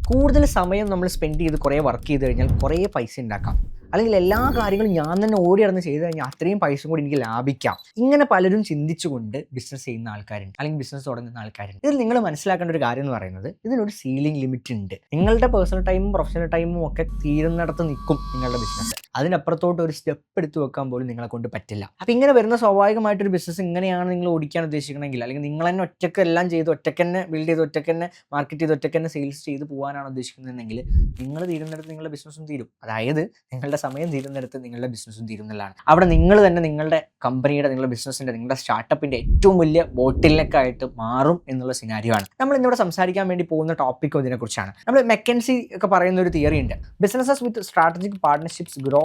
കൂടുതൽ സമയം നമ്മൾ സ്പെൻഡ് ചെയ്ത് കുറേ വർക്ക് ചെയ്ത് കഴിഞ്ഞാൽ കുറേ പൈസ ഉണ്ടാക്കാം. അല്ലെങ്കിൽ എല്ലാ കാര്യങ്ങളും ഞാൻ തന്നെ ഓടി നടന്ന് ചെയ്ത് കഴിഞ്ഞാൽ അത്രയും പൈസ കൂടി എനിക്ക് ലാഭിക്കാം. ഇങ്ങനെ പലരും ചിന്തിച്ചുകൊണ്ട് ബിസിനസ് ചെയ്യുന്ന ആൾക്കാരുണ്ട്, അല്ലെങ്കിൽ ബിസിനസ് തുടങ്ങുന്ന ആൾക്കാരുണ്ട്. ഇതിൽ നിങ്ങൾ മനസ്സിലാക്കേണ്ട ഒരു കാര്യം എന്ന് പറയുന്നത്, ഇതിനൊരു സീലിംഗ് ലിമിറ്റ് ഉണ്ട്. നിങ്ങളുടെ പേഴ്സണൽ ടൈമും പ്രൊഫഷണൽ ടൈമും ഒക്കെ തീരുന്നിടത്ത് നിൽക്കും നിങ്ങളുടെ ബിസിനസ്. അതിനപ്പുറത്തോട്ട് ഒരു സ്റ്റെപ്പ് എടുത്ത് വെക്കാൻ പോലും നിങ്ങളെ കൊണ്ട് പറ്റില്ല. അപ്പം ഇങ്ങനെ വരുന്ന സ്വാഭാവികമായിട്ടൊരു ബിസിനസ് ഇങ്ങനെയാണ് നിങ്ങൾ ഓടിക്കാൻ ഉദ്ദേശിക്കണമെങ്കിൽ, അല്ലെങ്കിൽ നിങ്ങൾ തന്നെ ഒറ്റയ്ക്ക് എല്ലാം ചെയ്ത് ഒറ്റയ്ക്ക് തന്നെ ബിൽഡ് ചെയ്ത് ഒറ്റയ്ക്ക് തന്നെ മാർക്കറ്റ് ചെയ്ത് ഒറ്റയ്ക്ക് തന്നെ സെയിൽസ് ചെയ്ത് പോകാനാണ് ഉദ്ദേശിക്കുന്നതെങ്കിൽ, നിങ്ങൾ തീരുന്നിടത്ത് നിങ്ങളുടെ ബിസിനസ്സും തീരും. അതായത് നിങ്ങളുടെ സമയം തീരുന്നിടത്ത് നിങ്ങളുടെ ബിസിനസ്സും തീരുന്നതാണ്. അവിടെ നിങ്ങൾ തന്നെ നിങ്ങളുടെ കമ്പനിയുടെ, നിങ്ങളുടെ ബിസിനസ്സിൻ്റെ, നിങ്ങളുടെ സ്റ്റാർട്ടപ്പിൻ്റെ ഏറ്റവും വലിയ ബോട്ടിലേക്കായിട്ട് മാറും എന്നുള്ള സിനാരിയോ ആണ്. നമ്മൾ ഇന്നിവിടെ സംസാരിക്കാൻ വേണ്ടി പോകുന്ന ടോപ്പിക്കും ഇതിനെക്കുറിച്ചാണ്. നമ്മൾ മെക്കൻസി ഒക്കെ പറയുന്ന ഒരു തിയറി ഉണ്ട്. Businesses with strategic partnerships grows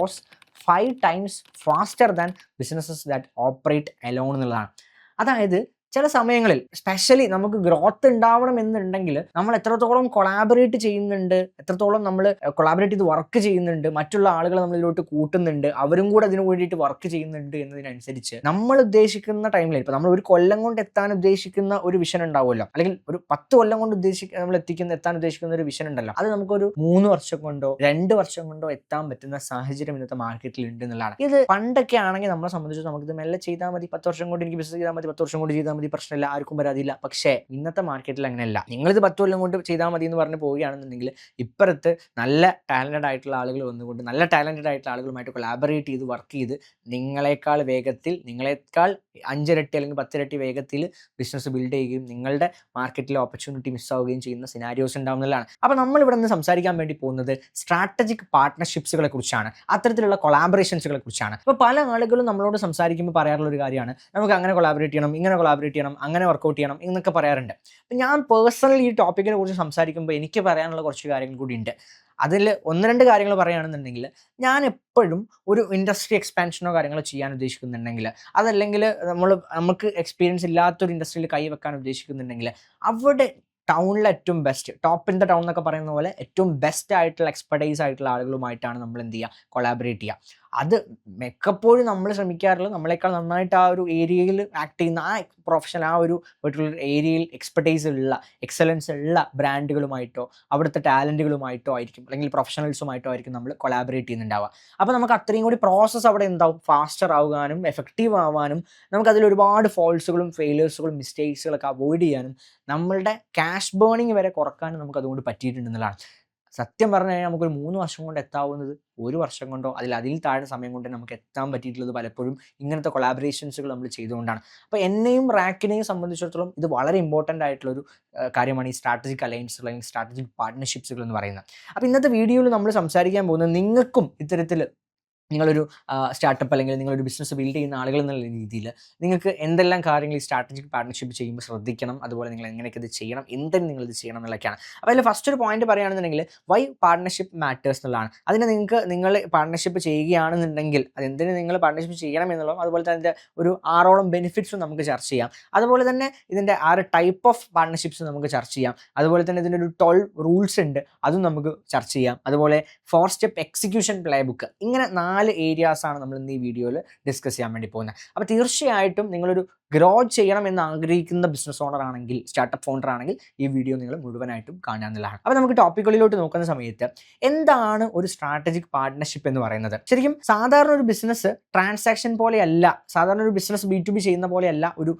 5 times faster than businesses that operate alone എന്നുള്ളതാണ്. അതായത് ചില സമയങ്ങളിൽ സ്പെഷ്യലി നമുക്ക് ഗ്രോത്ത് ഉണ്ടാവണം എന്നുണ്ടെങ്കിൽ നമ്മൾ എത്രത്തോളം കൊളാബറേറ്റ് ചെയ്യുന്നുണ്ട്, എത്രത്തോളം നമ്മൾ കൊളാബറേറ്റ് ചെയ്ത് വർക്ക് ചെയ്യുന്നുണ്ട്, മറ്റുള്ള ആളുകളെ നമ്മളിലോട്ട് കൂട്ടുന്നുണ്ട്, അവരും കൂടെ അതിനു വേണ്ടിയിട്ട് വർക്ക് ചെയ്യുന്നുണ്ട് എന്നതിനനുസരിച്ച് നമ്മൾ ഉദ്ദേശിക്കുന്ന ടൈമിൽ, ഇപ്പോൾ നമ്മൾ ഒരു കൊല്ലം കൊണ്ട് എത്താൻ ഉദ്ദേശിക്കുന്ന ഒരു വിഷൻ ഉണ്ടാവുമല്ലോ, അല്ലെങ്കിൽ ഒരു 10 കൊല്ലം കൊണ്ട് നമ്മൾ എത്താൻ ഉദ്ദേശിക്കുന്ന ഒരു വിഷൻ ഉണ്ടല്ലോ, അത് നമുക്കൊരു 3 വർഷം കൊണ്ടോ 2 വർഷം കൊണ്ടോ എത്താൻ പറ്റുന്ന സാഹചര്യം ഇന്നത്തെ മാർക്കറ്റിൽ ഉണ്ട് എന്നുള്ളതാണ്. ഇത് പണ്ടൊക്കെ ആണെങ്കിൽ നമ്മളെ സംബന്ധിച്ച് നമുക്കിത് മെല്ലെ ചെയ്താൽ മതി, 10 വർഷം കൊണ്ട് എനിക്ക് ബിസിനസ് ചെയ്താൽ മതി, 10 വർഷം കൊണ്ട് ചെയ്താൽ മതി, പ്രശ്നമില്ല, ആർക്കും പരാതിയില്ല. പക്ഷേ ഇന്നത്തെ മാർക്കറ്റിൽ അങ്ങനെയല്ല. നിങ്ങളിത് 10 കൊല്ലം കൊണ്ട് ചെയ്താൽ മതി എന്ന് പറഞ്ഞ് പോവുകയാണെന്നുണ്ടെങ്കിൽ, ഇപ്പുറത്ത് നല്ല ടാലന്റഡ് ആയിട്ടുള്ള ആളുകൾ വന്നുകൊണ്ട് നല്ല ടാലന്റഡ് ആയിട്ടുള്ള ആളുകളുമായിട്ട് കൊളാബറേറ്റ് ചെയ്ത് വർക്ക് ചെയ്ത് നിങ്ങളെക്കാൾ വേഗത്തിൽ, നിങ്ങളെക്കാൾ 5 ഇരട്ടി അല്ലെങ്കിൽ 10 ഇരട്ടി വേഗത്തിൽ ബിസിനസ് ബിൽഡ് ചെയ്യുകയും നിങ്ങളുടെ മാർക്കറ്റിലെ ഓപ്പർച്യൂണിറ്റി മിസ്സാവുകയും ചെയ്യുന്ന സിനാരിയോസ് ഉണ്ടാവുന്നതാണ്. അപ്പോൾ നമ്മൾ ഇവിടെ നിന്ന് സംസാരിക്കാൻ വേണ്ടി പോകുന്നത് സ്ട്രാറ്റജിക് പാർട്ട്ണർഷിപ്സുകളെ കുറിച്ചാണ്, അത്തരത്തിലുള്ള കൊളാബറേഷൻസുകളെ കുറിച്ചാണ്. അപ്പോൾ പല ആളുകളും നമ്മളോട് സംസാരിക്കുമ്പോൾ പറയാറുള്ള ഒരു കാര്യമാണ്, നമുക്ക് അങ്ങനെ കൊളാബറേറ്റ് ചെയ്യണം, ഇങ്ങനെ കൊളാബറേറ്റ് ചെയ്യണം, അങ്ങനെ വർക്കൗട്ട് ചെയ്യണം എന്നൊക്കെ പറയാറുണ്ട്. അപ്പം ഞാൻ പേഴ്സണലി ഈ ടോപ്പിക്കിനെ കുറിച്ച് സംസാരിക്കുമ്പോൾ എനിക്ക് പറയാനുള്ള കുറച്ച് കാര്യങ്ങൾ കൂടി ഉണ്ട്. അതിൽ 1-2 കാര്യങ്ങൾ പറയുകയാണെന്നുണ്ടെങ്കിൽ, ഞാൻ എപ്പോഴും ഒരു ഇൻഡസ്ട്രി എക്സ്പാൻഷനോ കാര്യങ്ങളോ ചെയ്യാൻ ഉദ്ദേശിക്കുന്നുണ്ടെങ്കിൽ, അതല്ലെങ്കിൽ നമുക്ക് എക്സ്പീരിയൻസ് ഇല്ലാത്തൊരു ഇൻഡസ്ട്രിയിൽ കൈ വെക്കാൻ ഉദ്ദേശിക്കുന്നുണ്ടെങ്കിൽ, അവിടെ ടൗണിലെ ഏറ്റവും best, top in the town എന്നൊക്കെ പറയുന്ന പോലെ ഏറ്റവും ബെസ്റ്റ് ആയിട്ടുള്ള എക്സ്പെർട്ടൈസ് ആയിട്ടുള്ള ആളുകളുമായിട്ടാണ് നമ്മൾ എന്ത് ചെയ്യുക, കൊളാബറേറ്റ് ചെയ്യുക. അത് മിക്കപ്പോഴും നമ്മൾ ശ്രമിക്കാറുള്ളത് നമ്മളെക്കാൾ നന്നായിട്ട് ആ ഒരു ഏരിയയിൽ ആക്ട് ചെയ്യുന്ന ആ പ്രൊഫഷൻ, ആ ഒരു പെർട്ടിക്കുലർ ഏരിയയിൽ എക്സ്പെർട്ടൈസ് ഉള്ള, എക്സലൻസ് ഉള്ള ബ്രാൻഡുകളുമായിട്ടോ അവിടുത്തെ ടാലൻറ്റുകളുമായിട്ടോ ആയിരിക്കും, അല്ലെങ്കിൽ പ്രൊഫഷണൽസുമായിട്ടോ ആയിരിക്കും നമ്മൾ കൊളാബറേറ്റ് ചെയ്യുന്നുണ്ടാവുക. അപ്പോൾ നമുക്ക് അത്രയും കൂടി പ്രോസസ്സ് അവിടെ എന്താവും, ഫാസ്റ്റർ ആവാനും എഫക്റ്റീവ് ആവാനും, നമുക്കതിൽ ഒരുപാട് ഫോൾസുകളും ഫെയിലേഴ്സുകളും മിസ്റ്റേക്സുകളൊക്കെ അവോയ്ഡ് ചെയ്യാനും, നമ്മളുടെ ക്യാഷ് ബേണിങ് വരെ കുറക്കാനും നമുക്ക് അതുകൊണ്ട് പറ്റിയിട്ടുണ്ടെന്നുള്ളതാണ്. സത്യം പറഞ്ഞു കഴിഞ്ഞാൽ നമുക്കൊരു 3 വർഷം കൊണ്ട് എത്താവുന്നത് 1 വർഷം കൊണ്ടോ അതിൽ താഴെ സമയം കൊണ്ട് നമുക്ക് എത്താൻ പറ്റിയിട്ടുള്ളത് പലപ്പോഴും ഇങ്ങനത്തെ കൊളാബറേഷൻസുകൾ നമ്മൾ ചെയ്തുകൊണ്ടാണ്. അപ്പോൾ എന്നെയും റാക്കിനെയും സംബന്ധിച്ചിടത്തോളം ഇത് വളരെ ഇമ്പോർട്ടൻ്റ് ആയിട്ടുള്ളൊരു കാര്യമാണ് ഈ സ്ട്രാറ്റജിക് അലയൻസ് അല്ലെങ്കിൽ സ്ട്രാറ്റജിക് പാർട്ട്ണർഷിപ്സുകൾ എന്ന് പറയുന്നത്. അപ്പോൾ ഇന്നത്തെ വീഡിയോയിൽ നമ്മൾ സംസാരിക്കാൻ പോകുന്നത്, നിങ്ങൾക്കും ഇത്തരത്തിൽ നിങ്ങളൊരു സ്റ്റാർട്ടപ്പ് അല്ലെങ്കിൽ നിങ്ങളൊരു ബിസിനസ് ബിൽഡ് ചെയ്യുന്ന ആളുകൾ എന്നുള്ള രീതിയിൽ നിങ്ങൾക്ക് എന്തെല്ലാം കാര്യങ്ങൾ ഈ സ്ട്രാറ്റജിക് പാർട്ട്ണർഷിപ്പ് ചെയ്യുമ്പോൾ ശ്രദ്ധിക്കണം, അതുപോലെ നിങ്ങൾ എങ്ങനെയൊക്കെ ഇത് ചെയ്യണം, എന്തെങ്കിലും നിങ്ങളിത് ചെയ്യണം എന്നുള്ളതൊക്കെയാണ്. അപ്പോൾ അതിൽ ഫസ്റ്റ് ഒരു പോയിന്റ് പറയുകയാണെന്നുണ്ടെങ്കിൽ, വൈ പാർട്ട്ണർഷിപ്പ് മാറ്റേഴ്സ് എന്നുള്ളതാണ്. അതിന് നിങ്ങൾ പാർട്ട്ണർഷിപ്പ് ചെയ്യുകയാണെന്നുണ്ടെങ്കിൽ അതെന്തിന് നിങ്ങൾ പാർട്ട്ണർഷിപ്പ് ചെയ്യണം എന്നുള്ളതും, അതുപോലെ തന്നെ അതിൻ്റെ ഒരു 6ഓളം ബെനിഫിറ്റ്സും നമുക്ക് ചർച്ച ചെയ്യാം. അതുപോലെ തന്നെ ഇതിൻ്റെ 6 ടൈപ്പ് ഓഫ് പാർട്ട്ണർഷിപ്സ് നമുക്ക് ചർച്ച ചെയ്യാം. അതുപോലെ തന്നെ ഇതിൻ്റെ ഒരു 12 റൂൾസ് ഉണ്ട്, അതും നമുക്ക് ചർച്ച ചെയ്യാം. അതുപോലെ 4 സ്റ്റെപ്പ് എക്സിക്യൂഷൻ പ്ലേ ബുക്ക്, ഇങ്ങനെ 4 ഏരിയാസാണ് നമ്മൾ ഇന്ന് ഈ വീഡിയോയിൽ ഡിസ്കസ് ചെയ്യാൻ വേണ്ടി പോകുന്നത്. അപ്പോൾ തീർച്ചയായിട്ടും നിങ്ങളൊരു ഗ്രോ ചെയ്യണം എന്ന് ആഗ്രഹിക്കുന്ന ബിസിനസ് ഓണർ ആണെങ്കിൽ, സ്റ്റാർട്ടപ്പ് ഫൗണ്ടർ ആണെങ്കിൽ, ഈ വീഡിയോ നിങ്ങൾ മുഴുവനായിട്ടും കാണാമെന്നുള്ളതാണ്. അപ്പോൾ നമുക്ക് ടോപ്പിക്കുകളിലോട്ട് നോക്കുന്ന സമയത്ത്, എന്താണ് ഒരു സ്ട്രാറ്റജിക് പാർട്ട്ണർഷിപ്പ് എന്ന് പറയുന്നത്? ശരിക്കും സാധാരണ ഒരു ബിസിനസ് ട്രാൻസാക്ഷൻ പോലെയല്ല, സാധാരണ ഒരു ബിസിനസ് B2B ചെയ്യുന്ന പോലെയല്ല ഒരു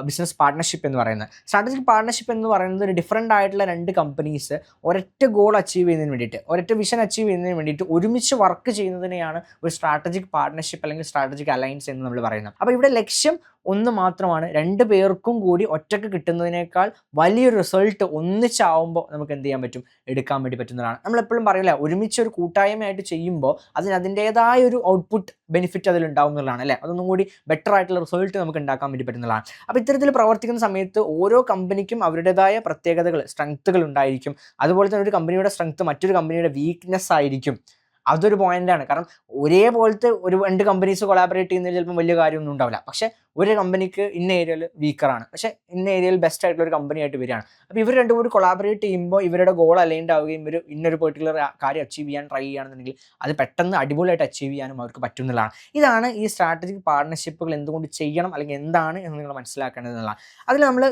ബിസിനസ് പാർട്ട്ണർഷിപ്പ് എന്ന് പറയുന്നത്. സ്ട്രാറ്റജിക് പാർട്ട്ണർഷിപ്പ് എന്ന് പറയുന്നത് ഒരു ഡിഫറൻ്റ് ആയിട്ടുള്ള 2 കമ്പനീസ് ഒരൊറ്റ ഗോൾ അച്ചീവ് ചെയ്യുന്നതിന് വേണ്ടിയിട്ട്, ഒരൊറ്റ വിഷൻ അച്ചീവ് ചെയ്യുന്നതിന് വേണ്ടിയിട്ട് ഒരുമിച്ച് വർക്ക് ചെയ്യുന്നതിനെയാണ് ഒരു സ്ട്രാറ്റജിക് പാർട്ട്ണർഷിപ്പ് അല്ലെങ്കിൽ സ്ട്രാറ്റജിക് അലയൻസ് എന്ന് നമ്മൾ പറയുന്നത്. അപ്പോൾ ഇവിടെ ലക്ഷ്യം ഒന്ന് മാത്രമാണ്, 2 പേർക്കും കൂടി ഒറ്റയ്ക്ക് കിട്ടുന്നതിനേക്കാൾ വലിയൊരു റിസൾട്ട് ഒന്നിച്ചാവുമ്പോൾ നമുക്ക് എന്ത് ചെയ്യാൻ പറ്റും, എടുക്കാൻ വേണ്ടി പറ്റുന്നതാണ്. നമ്മളെപ്പോഴും പറയില്ല, ഒരുമിച്ച് ഒരു കൂട്ടായ്മയായിട്ട് ചെയ്യുമ്പോൾ അതിൻ്റേതായ ഒരു ഔട്ട്പുട്ട് ബെനിഫിറ്റ് അതിലുണ്ടാവും എന്നുള്ളതാണ്, അല്ലേ? അതൊന്നും കൂടി ബെറ്റർ ആയിട്ടുള്ള റിസൾട്ട് നമുക്ക് ഉണ്ടാക്കാൻ വേണ്ടി പറ്റുന്നതാണ്. അപ്പോൾ ഇത്തരത്തിൽ പ്രവർത്തിക്കുന്ന സമയത്ത് ഓരോ കമ്പനിക്കും അവരുടേതായ പ്രത്യേകതകൾ, സ്ട്രെങ്ത്തുകൾ ഉണ്ടായിരിക്കും. അതുപോലെ തന്നെ ഒരു കമ്പനിയുടെ സ്ട്രെങ്ത്ത് മറ്റൊരു കമ്പനിയുടെ വീക്ക്നെസ് ആയിരിക്കും. അതൊരു പോയിന്റാണ്. കാരണം ഒരേപോലത്തെ 2 കമ്പനീസ് കൊളാബറേറ്റ് ചെയ്യുന്നതിൽ ചിലപ്പോൾ വലിയ കാര്യമൊന്നും ഉണ്ടാവില്ല. പക്ഷേ ഒരു കമ്പനിക്ക് ഇന്ന ഏരിയയിൽ വീക്കറാണ്, പക്ഷേ ഇന്ന ഏരിയയിൽ ബെസ്റ്റ് ആയിട്ടുള്ള ഒരു കമ്പനി ആയിട്ട് വരികയാണ്. അപ്പോൾ ഇവർ 2 കൂടി കൊളാബറേറ്റ് ചെയ്യുമ്പോൾ ഇവരുടെ ഗോൾ അലൈൻഡ് ആവുകയും ഇവർ ഇന്നൊരു പെർട്ടിക്കുലർ കാര്യം അച്ചീവ് ചെയ്യാൻ ട്രൈ ചെയ്യുകയാണെന്നുണ്ടെങ്കിൽ അത് പെട്ടെന്ന് അടിപൊളിയായിട്ട് അച്ചീവ് ചെയ്യാനും അവർക്ക് പറ്റുന്നതാണ്. ഇതാണ് ഈ സ്ട്രാറ്റജിക് പാർട്ട്ണർഷിപ്പുകൾ എന്തുകൊണ്ട് ചെയ്യണം, അല്ലെങ്കിൽ എന്താണ് എന്ന് നിങ്ങൾ മനസ്സിലാക്കേണ്ടതെന്നുള്ളതാണ്. അതിൽ നമ്മൾ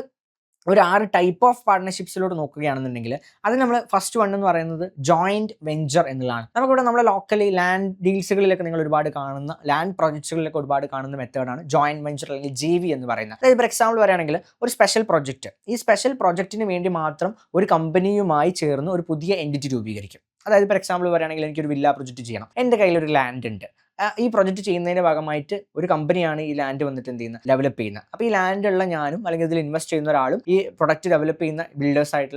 ഒരു 6 ടൈപ്പ് ഓഫ് പാർട്ണർഷിപ്സിലോട്ട് നോക്കുകയാണെന്നുണ്ടെങ്കിൽ അത് നമ്മൾ ഫസ്റ്റ് വൺ എന്ന് പറയുന്നത് ജോയിന്റ് വെഞ്ചർ എന്നുള്ളതാണ്. നമുക്കിവിടെ നമ്മുടെ ലോക്കലി ലാൻഡ് ഡീൽസുകളിലൊക്കെ നിങ്ങൾ ഒരുപാട് കാണുന്ന ലാൻഡ് പ്രോജക്ട്സുകളിലൊക്കെ ഒരുപാട് കാണുന്ന മെത്തേഡാണ് ജോയിന്റ് വെഞ്ചർ അല്ലെങ്കിൽ JV എന്ന് പറയുന്നത്. അതായത് ഫോർ എക്സാമ്പിൾ പറയുകയാണെങ്കിൽ ഒരു സ്പെഷ്യൽ പ്രോജക്റ്റ്, ഈ സ്പെഷ്യൽ പ്രോജക്റ്റിന് വേണ്ടി മാത്രം ഒരു കമ്പനിയുമായി ചേർന്ന് ഒരു പുതിയ എൻറ്റിറ്റി രൂപീകരിക്കും. അതായത് ഫോർ എക്സാമ്പിൾ പറയുകയാണെങ്കിൽ എനിക്കൊരു വില്ല പ്രോജക്റ്റ് ചെയ്യണം, എൻ്റെ കയ്യിലൊരു ലാൻഡ് ഉണ്ട്. ഈ പ്രൊജക്റ്റ് ചെയ്യുന്നതിൻ്റെ ഭാഗമായിട്ട് ഒരു കമ്പനിയാണ് ഈ ലാൻഡ് വന്നിട്ട് എന്ത് ചെയ്യുന്നത്, ഡെവലപ്പ് ചെയ്യുന്നത്. അപ്പോൾ ഈ ലാൻഡുള്ള ഞാനും അല്ലെങ്കിൽ ഇതിൽ ഇൻവെസ്റ്റ് ചെയ്യുന്ന ഒരാളും ഈ പ്രൊഡക്റ്റ് ഡെവലപ്പ് ചെയ്യുന്ന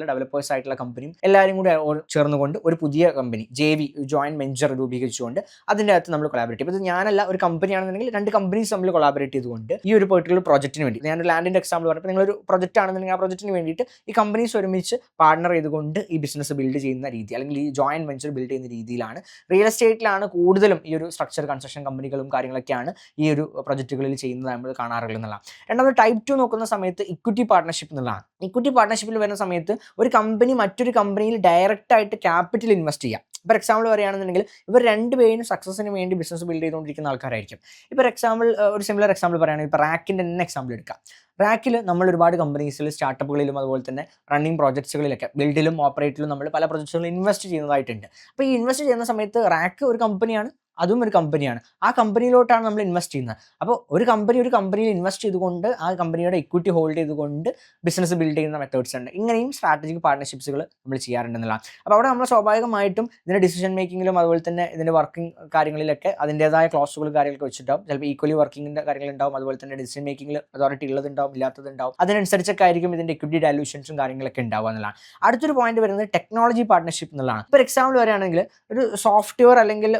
ഡെവലപ്പേഴ്സ് ആയിട്ടുള്ള കമ്പനിയും എല്ലാവരും കൂടി ചേർന്നുകൊണ്ട് ഒരു പുതിയ കമ്പനി JV ജോയിന്റ് വെഞ്ചർ രൂപീകരിച്ചുകൊണ്ട് അതിൻ്റെ അകത്ത് നമ്മൾ കൊളാബറേറ്റ് ചെയ്യും. ഇത് ഞാനല്ല, ഒരു കമ്പനിയാണെന്നുണ്ടെങ്കിൽ 2 കമ്പനീസ് തമ്മിൽ കൊളാബറേറ്റ് ചെയ്തുകൊണ്ട് ഈ ഒരു പെർട്ടിക്കുലർ പ്രോജക്റ്റിന് വേണ്ടി, ഞാനൊരു ലാൻഡിൻ്റെ എക്സാമ്പിൾ പറഞ്ഞപ്പോൾ നിങ്ങളൊരു പ്രൊജക്റ്റ് ആണെന്നുണ്ടെങ്കിൽ ആ പ്രൊജക്റ്റിന് വേണ്ടിയിട്ട് ഈ കമ്പനീസ് ഒരുമിച്ച് പാർട്ണർ ചെയ്തുകൊണ്ട് ഈ ബിസിനസ് ബിൽഡ് ചെയ്യുന്ന രീതി അല്ലെങ്കിൽ ഈ ജോയിന്റ് വെഞ്ചർ ബിൽഡ് ചെയ്യുന്ന രീതിയിലാണ്. റിയൽ എസ്റ്റേറ്റിലാണ് കൂടുതലും ഈ ഒരു സ്ട്രക്ചർ കൺസ്ട്രക്ഷൻ കമ്പനികളും കാര്യങ്ങളൊക്കെയാണ് ഈ ഒരു പ്രൊജക്റ്റുകളിൽ ചെയ്യുന്നത് നമ്മൾ കാണാറുള്ളത് എന്നുള്ളതാണ്. രണ്ടാമത് ടൈപ്പ് 2 നോക്കുന്ന സമയത്ത് ഇക്വിറ്റി പാർട്ണർഷിപ്പ് എന്നുള്ളതാണ്. ഇക്വിറ്റി പാർട്ണർഷിപ്പിൽ വരുന്ന സമയത്ത് ഒരു കമ്പനി മറ്റൊരു കമ്പനിയിൽ ഡയറക്റ്റ് ആയിട്ട് ക്യാപിറ്റൽ ഇൻവെസ്റ്റ് ചെയ്യാം. ഫോർ എക്സാമ്പിൾ പറയുകയാണെന്നുണ്ടെങ്കിൽ ഇവർ 2 പേരും സക്സസിന് വേണ്ടി ബിസിനസ് ബിൽഡ് ചെയ്തുകൊണ്ടിരിക്കുന്ന ആൾക്കാരായിരിക്കും. ഇപ്പോൾ എക്സാമ്പിൾ ഒരു സിമിലർ എക്സാമ്പിൾ പറയുകയാണെങ്കിൽ ഇപ്പോൾ റാക്കിൻ്റെ തന്നെ എക്സാമ്പിൾ എടുക്കാം. റാക്കിൽ നമ്മൾ ഒരുപാട് കമ്പനീസിൽ സ്റ്റാർട്ടപ്പുകളിലും അതുപോലെ തന്നെ റണ്ണിങ് പ്രോജക്ട്സുകളിലൊക്കെ ബിൽഡിലും ഓപ്പറേറ്റിലും നമ്മൾ പല പ്രോജക്ട്സുകളും ഇൻവെസ്റ്റ് ചെയ്യുന്നതായിട്ടുണ്ട്. അപ്പോൾ ഈ ഇൻവെസ്റ്റ് ചെയ്യുന്ന സമയത്ത് റാക്ക് ഒരു കമ്പനിയാണ്, അതും ഒരു കമ്പനിയാണ്. ആ കമ്പനിയിലോട്ടാണ് നമ്മൾ ഇൻവെസ്റ്റ് ചെയ്യുന്നത്. അപ്പോൾ ഒരു കമ്പനിയിൽ ഇൻവെസ്റ്റ് ചെയ്തുകൊണ്ട് ആ കമ്പനിയുടെ ഇക്വിറ്റി ഹോൾഡ് ചെയ്തുകൊണ്ട് ബിസിനസ് ബിൽഡ് ചെയ്യുന്ന മെത്തേഡ്സ് ഉണ്ട്. ഇങ്ങനെയും സ്ട്രാറ്റജിക് പാർട്ണർഷിപ്സുകൾ നമ്മൾ ചെയ്യാറുണ്ടെന്നുള്ളതാണ്. അപ്പോൾ അവിടെ നമ്മൾ സ്വാഭാവികമായിട്ടും ഇതിൻ്റെ ഡിസിഷൻ മേക്കിങ്ങിലും അതുപോലെ തന്നെ ഇതിൻ്റെ വർക്കിംഗ് കാര്യങ്ങളിലൊക്കെ അതിൻ്റേതായ ക്ലോസുകളും കാര്യങ്ങളൊക്കെ വെച്ചിട്ടുണ്ടാവും. ചിലപ്പോൾ ഈക്വലി വർക്കിങ്ങിൻ്റെ കാര്യങ്ങളുണ്ടാവും, അതുപോലെ തന്നെ ഡിസിഷൻ മേക്കിങ്ങിൽ അതോറിറ്റി ഉള്ളതുണ്ടാവും, ഇല്ലാത്തതുണ്ടാവും. അതിനനുസരിച്ചൊക്കെ ആയിരിക്കും ഇതിൻ്റെ ഇക്വിറ്റി ഡയലൂഷൻസും കാര്യങ്ങളൊക്കെ ഉണ്ടാവുക എന്നുള്ളതാണ്. അടുത്തൊരു പോയിന്റ് വരുന്നത് ടെക്നോളജി പാർട്ണർഷിപ്പ് എന്നുള്ളതാണ്. ഇപ്പോൾ എക്സാമ്പിൾ പറയുകയാണെങ്കിൽ ഒരു സോഫ്റ്റ്വെയർ അല്ലെങ്കിൽ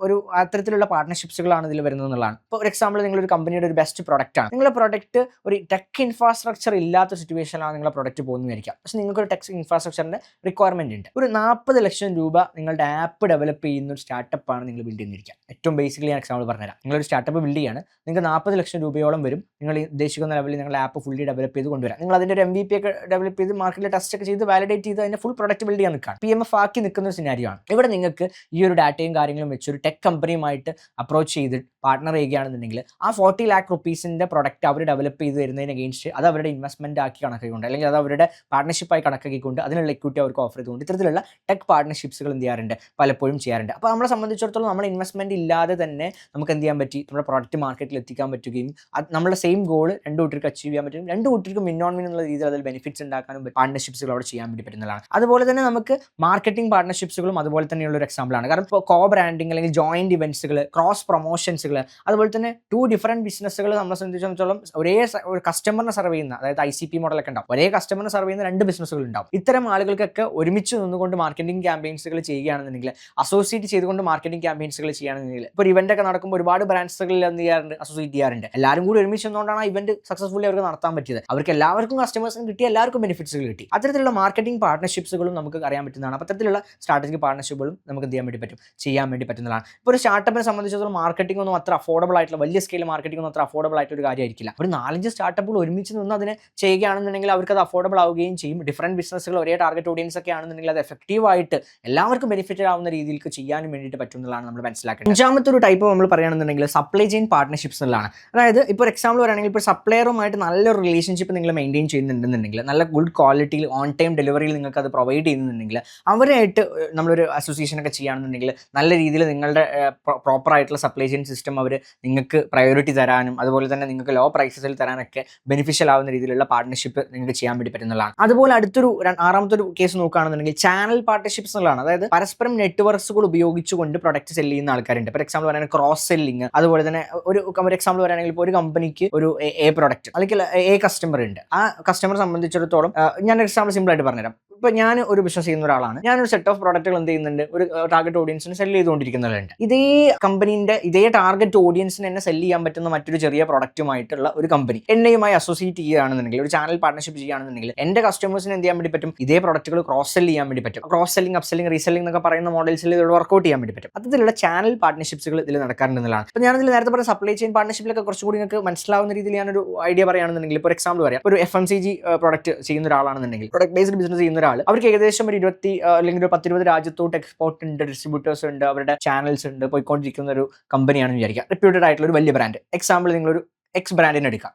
ഒരു അത്തരത്തിലുള്ള പാർട്ണർഷിപ്സുകളാണ് ഇതിൽ വരുന്നത് എന്നുള്ളതാണ്. ഇപ്പോൾ ഒരു എക്സാമ്പിൾ നിങ്ങളൊരു കമ്പനിയുടെ ഒരു ബെസ്റ്റ് പ്രൊഡക്റ്റ് ആണ്, നിങ്ങളുടെ പ്രൊഡക്റ്റ് ഒരു ടെക് ഇൻഫ്രാസ്ട്രക്ചർ ഇല്ലാത്ത സിറ്റുവേഷനിലാണ് നിങ്ങളുടെ പ്രൊഡക്റ്റ് പോകുന്നതായിരിക്കാം. പക്ഷേ നിങ്ങൾക്കൊരു ടെക് ഇൻഫ്രാസ്ട്രക്ചറിൻ്റെ റിക്വയർമെൻറ്റ് ഉണ്ട്. ഒരു 40 ലക്ഷം രൂപ നിങ്ങളുടെ ആപ്പ് ഡെവലപ്പ് ചെയ്യുന്ന ഒരു സ്റ്റാർട്ടപ്പാണ് നിങ്ങൾ ബിൽഡ് ചെയ്യുന്നിരിക്കുക. ഏറ്റവും ബേസിക്കലി ഞാൻ എക്സാമ്പിൾ പറഞ്ഞുതരാം. നിങ്ങളൊരു സ്റ്റാർട്ടപ്പ് ബിൽഡ് ചെയ്യാണ്, നിങ്ങൾക്ക് 40 ലക്ഷം രൂപയോളം വരും. നിങ്ങൾ ഉദ്ദേശിക്കുന്ന ലെവലിൽ നിങ്ങളുടെ ആപ്പ് ഫുള്ളി ഡെവലപ്പ് ചെയ്ത് കൊണ്ടുവരാം. നിങ്ങൾ അതിൻ്റെ ഒരു MVP ഒക്കെ ഡെവലപ്പ് ചെയ്ത് മാർക്കറ്റിൽ ടെസ്റ്റ് ഒക്കെ ചെയ്ത് വാലിഡേറ്റ് ചെയ്ത് അതിൻ്റെ ഫുൾ പ്രൊഡക്റ്റ് ബിൽഡ് ചെയ്യാൻ നിൽക്കുകയാണ്. PMF ആക്കി നിൽക്കുന്ന ഒരു സിനാരിയോ ആണ്. ഇവിടെ നിങ്ങൾക്ക് ഈ ഒരു ഡാറ്റയും കാര്യങ്ങളും വെച്ച് ഒരു ടെക് കമ്പനിയുമായിട്ട് അപ്രോച്ച് ചെയ്ത് പാർട്ണർ ചെയ്യുകയാണെന്നുണ്ടെങ്കിൽ ആ 40 lakh rupeesൻ്റെ പ്രൊഡക്റ്റ് അവർ ഡെവലപ്പ് ചെയ്ത് തരുന്നതിന് അഗെയിൻസ്റ്റ് അത് അവരുടെ ഇൻവെസ്റ്റ്മെൻറ്റ് ആക്കി കണക്കാക്കിക്കൊണ്ട് അല്ലെങ്കിൽ അത് അവരുടെ പാർട്ണർഷിപ്പായി കണക്കാക്കിക്കൊണ്ട് അതിനുള്ള ഇക്വിറ്റി അവർക്ക് ഓഫർ ചെയ്തുകൊണ്ട് ഇത്തരത്തിലുള്ള ടെക് പാർട്ണർഷിപ്സുകൾ എന്ത് ചെയ്യാറുണ്ട്, പലപ്പോഴും ചെയ്യാറുണ്ട്. അപ്പോൾ നമ്മളെ സംബന്ധിച്ചിടത്തോളം നമ്മൾ ഇൻവെസ്റ്റ്മെൻറ്റ് ഇല്ലാതെ തന്നെ നമുക്ക് എന്ത് ചെയ്യാൻ പറ്റി, നമ്മുടെ പ്രോഡക്റ്റ് മാർക്കറ്റിൽ എത്തിക്കാൻ പറ്റുകയും നമ്മുടെ സെയിം ഗോൾ 2 കൂട്ടർക്ക് അച്ചീവ് ചെയ്യാൻ പറ്റും. 2 കൂട്ടർക്ക് മിൻ ഓൺ മിൻ എന്നുള്ള രീതിയിൽ അതിൽ ബെനിഫിറ്റ്സ് ഉണ്ടാക്കാനും പാർട്ണർഷിപ്സുകൾ അവിടെ ചെയ്യാൻ വേണ്ടി പറ്റുന്നതാണ്. അതുപോലെ തന്നെ നമുക്ക് മാർക്കറ്റിംഗ് പാർട്ണർഷിപ്സുകളും അതുപോലെ തന്നെയുള്ള ഒരു എക്സാമ്പിളാണ്. കാരണം ഇപ്പോൾ കോ ബ്രാൻഡിങ് അല്ലെങ്കിൽ ജോയിന്റ് ഇവന്റ്സുകൾ, ക്രോസ് പ്രൊമോഷൻസുകൾ, അതുപോലെ തന്നെ 2 ഡിഫറൻറ്റ് ബിസിനസ്സുകൾ നമ്മളെ സംബന്ധിച്ചിടത്തോളം ഒരേ ഒരു കസ്റ്റമറിനെ സർവ് ചെയ്യുന്ന, അതായത് ICP മോഡലൊക്കെ ഉണ്ടാവും, ഒരേ കസ്റ്റമറിനെ സർവ് ചെയ്യുന്ന 2 ബിസിനസ്സുകൾ ഉണ്ടാവും. ഇത്തരം ആളുകൾക്കൊക്കെ ഒരുമിച്ച് നിന്നുകൊണ്ട് മാർക്കറ്റിംഗ് ക്യാമ്പയിൻസുകൾ ചെയ്യുകയാണെന്നുണ്ടെങ്കിൽ, അസോസിയേറ്റ് ചെയ്തുകൊണ്ട് മാർക്കറ്റിംഗ് ക്യാമ്പയിൻസുകൾ ചെയ്യുകയാണെന്നുണ്ടെങ്കിൽ, ഇപ്പോൾ ഒരു ഇവന്റ് ഒക്കെ നടക്കുമ്പോൾ ഒരുപാട് ബ്രാൻഡ്സുകളിൽ എന്ത് ചെയ്യാറുണ്ട്, അസോസിയേറ്റ് ചെയ്യാറുണ്ട്. എല്ലാവരും കൂടി ഒരുമിച്ച് നിന്നുകൊണ്ടാണ് ഇവന്റ് സക്സസ്ഫുള്ളി അവർക്ക് നടത്താൻ പറ്റിയത്. അവർക്ക് എല്ലാവർക്കും കസ്റ്റമേഴ്സിന് കിട്ടി, എല്ലാവർക്കും ബെനിഫിറ്റ്സുകൾ കിട്ടി. അത്തരത്തിലുള്ള മാർക്കറ്റിംഗ് പാർട്ണർഷിപ്സുകളും നമുക്ക് അറിയാൻ പറ്റുന്നതാണ്. അപ്പോൾ അത്തരത്തിലുള്ള സ്ട്രാറ്റജിക് പാർട്ണർഷിപ്പുകളും നമുക്ക് എന്ത് ചെയ്യാൻ വേണ്ടി പറ്റുന്നതാണ്. ഇപ്പോൾ ഒരു സ്റ്റാർട്ടപ്പിനെ സംബന്ധിച്ചിടത്തോളം മാർക്കറ്റിംഗ് ഒന്നും അത്ര അഫോർഡബിൾ ആയിട്ടുള്ള, വലിയ സ്കെയിൽ മാർക്കറ്റിംഗ് ഒന്നും അത്ര അഫോർഡബിൾ ആയിട്ട് ഒരു കാര്യമായിരിക്കില്ല. ഒരു 4-5 സ്റ്റാർട്ടപ്പുകൾ ഒരുമിച്ച് നിന്ന് അതിനെ ചെയ്യുകയാണെന്നുണ്ടെങ്കിൽ അവർക്ക് അത് അഫോർഡബിൾ ആവുകയും ചെയ്യും. ഡിഫറൻറ്റ് ബിസിനസ്സുകൾ ഒരേ ടാർഗറ്റ് ഓഡിയൻസ് ഒക്കെ ആണെന്നുണ്ടെങ്കിൽ അത് എഫക്റ്റീവായിട്ട് എല്ലാവർക്കും ബെനിഫിറ്റ് ആവുന്ന രീതിയിലേക്ക് ചെയ്യാനും വേണ്ടിയിട്ട് പറ്റുന്നതാണ് നമ്മൾ മനസ്സിലാക്കേണ്ടത്. 5ാമത്തെ ഒരു ടൈപ്പ് നമ്മൾ പറയുകയാണെന്നുണ്ടെങ്കിൽ സപ്ലൈ ചെയിൻ പാർട്ണർഷിപ്സ് എന്നുള്ളതാണ്. അതായത് ഇപ്പോൾ ഒരു എക്സാമ്പിൾ പറയുകയാണെങ്കിൽ ഇപ്പോൾ സപ്ലയറുമായിട്ട് നല്ലൊരു റിലേഷൻഷിപ്പ് നിങ്ങൾ മെയിൻറ്റെയിൻ ചെയ്യുന്നുണ്ടെന്നുണ്ടെങ്കിൽ, നല്ല ഗുഡ് ക്വാളിറ്റിയിൽ ഓൺ ടൈം ഡെലിവറിയിൽ നിങ്ങൾക്ക് അത് പ്രൊവൈഡ് ചെയ്യുന്നുണ്ടെങ്കിൽ, അവരായിട്ട് നമ്മളൊരു അസോസിയേഷൻ ഒക്കെ ചെയ്യുകയാണെന്നുണ്ടെങ്കിൽ നല്ല രീതിയിൽ നിങ്ങളുടെ പ്രോപ്പർ ആയിട്ടുള്ള സപ്ലൈ ചെയിൻ സിസ്റ്റം അവർ നിങ്ങൾക്ക് പ്രയോറിറ്റി തരാനും അതുപോലെ തന്നെ നിങ്ങൾക്ക് ലോ പ്രൈസസിൽ തരാനൊക്കെ ബെനിഫിഷ്യൽ ആവുന്ന രീതിയിലുള്ള പാർട്ണർഷിപ്പ് നിങ്ങൾക്ക് ചെയ്യാൻ വേണ്ടി പറ്റുന്നതാണ്. അതുപോലെ അടുത്തൊരു 6ാമത്തെ ഒരു കേസ് നോക്കുകയാണെന്നുണ്ടെങ്കിൽ ചാനൽ പാർട്ണർഷിപ്സ് എന്നുള്ളതാണ്. അതായത് പരസ്പരം നെറ്റ്വർക്സുകൾ ഉപയോഗിച്ചുകൊണ്ട് പ്രൊഡക്റ്റ് സെല് ചെയ്യുന്ന ആൾക്കാരുണ്ട്. ഫോർ എക്സാമ്പിൾ പറയുകയാണെങ്കിൽ ക്രോസ് സെല്ലിങ്. അതുപോലെ തന്നെ ഒരു എക്സാമ്പിൾ പറയുകയാണെങ്കിൽ ഇപ്പോൾ ഒരു കമ്പനിക്ക് ഒരു പ്രൊഡക്റ്റ് അല്ലെങ്കിൽ കസ്റ്റമർ ഉണ്ട്. ആ കസ്റ്റമറെ സംബന്ധിച്ചിടത്തോളം ഞാൻ എക്സാമ്പിൾ സിമ്പിൾ ആയിട്ട് പറഞ്ഞുതരാം. ഇപ്പോൾ ഞാൻ ഒരു ബിസിനസ് ചെയ്യുന്ന ഒരാളാണ്. ഞാനൊരു സെറ്റ് ഓഫ് പ്രോഡക്റ്റുകൾ എന്ത് ചെയ്യുന്നുണ്ട്, ഒരു ടാർഗറ്റ് ഓഡിയൻസിന് സെല് ചെയ്തുകൊണ്ടിരിക്കുന്നവരുണ്ട്. ഇതേ കമ്പനീൻ്റെ ഇതേ ടാർഗറ്റ് ഓഡിയൻസിന് എന്നെ സെല് ചെയ്യാൻ പറ്റുന്ന മറ്റൊരു ചെറിയ പ്രൊഡക്റ്റുമായിട്ടുള്ള ഒരു കമ്പനി എന്നെയുമായി അസോസിയേറ്റ് ചെയ്യുകയാണെന്നുണ്ടെങ്കിൽ, ഒരു ചാനൽ പാർട്ണർഷിപ്പ് ചെയ്യുകയാണെന്നുണ്ടെങ്കിൽ എൻ്റെ കസ്റ്റമേഴ്സിന് എന്ത് ചെയ്യാൻ വേണ്ടി പറ്റും, ഇതേ പ്രൊഡക്റ്റുകൾ ക്രോസ് സെല് ചെയ്യാൻ വേണ്ടി പറ്റും. ക്രോസ് സെല്ലിംഗ്, അപ്സെല്ലിംഗ്, റീസെല്ലിംഗ് എന്നൊക്കെ പറയുന്ന മോഡൽസിൽ ഇത് വർക്കൗട്ട് ചെയ്യാൻ വേണ്ടി പറ്റും. അത്തരത്തിലുള്ള ചാനൽ പാർട്ണർഷിപ്സുകൾ ഇതിൽ നടക്കാറുണ്ടെന്നുള്ളതാണ്. അപ്പോൾ ഞാനിതിൽ നേരത്തെ പറഞ്ഞ സപ്ലൈ ചെയിൻ പാർട്ണർഷിപ്പിലൊക്കെ കുറച്ചുകൂടി നിങ്ങൾക്ക് മനസ്സിലാവുന്ന രീതിയിൽ ഞാനൊരു ഐഡിയ പറയുകയാണെന്നുണ്ടെങ്കിൽ, ഇപ്പോൾ എക്സാമ്പിൾ പറയാം, ഒരു FMCG പ്രൊഡക്റ്റ് ചെയ്യുന്ന ഒരാളാണെന്നുണ്ടെങ്കിൽ, പ്രൊഡക്റ്റ് ബേസ്ഡ് ബിസിനസ് ചെയ്യുന്ന ഒരാൾ, അവർക്ക് ഏകദേശം ഒരു 20 അല്ലെങ്കിൽ ഒരു 10-20 രാജ്യത്തോട്ട് എക്സ്പോർട്ട് ഉണ്ട്, ഡിസ്ട്രിബ്യൂട്ടേഴ്സ് ഉണ്ട്, അവരുടെ ചാനൽസ് ഉണ്ട്, പോയിക്കൊണ്ടിരിക്കുന്ന ഒരു കമ്പനിയാണെന്ന് വിചാരിക്കുക. റെപ്യൂട്ടഡ് ആയിട്ടുള്ള ഒരു വലിയ ബ്രാൻഡ്. എക്സാമ്പിൾ നിങ്ങളൊരു X ബ്രാൻഡിനെ എടുക്കാം.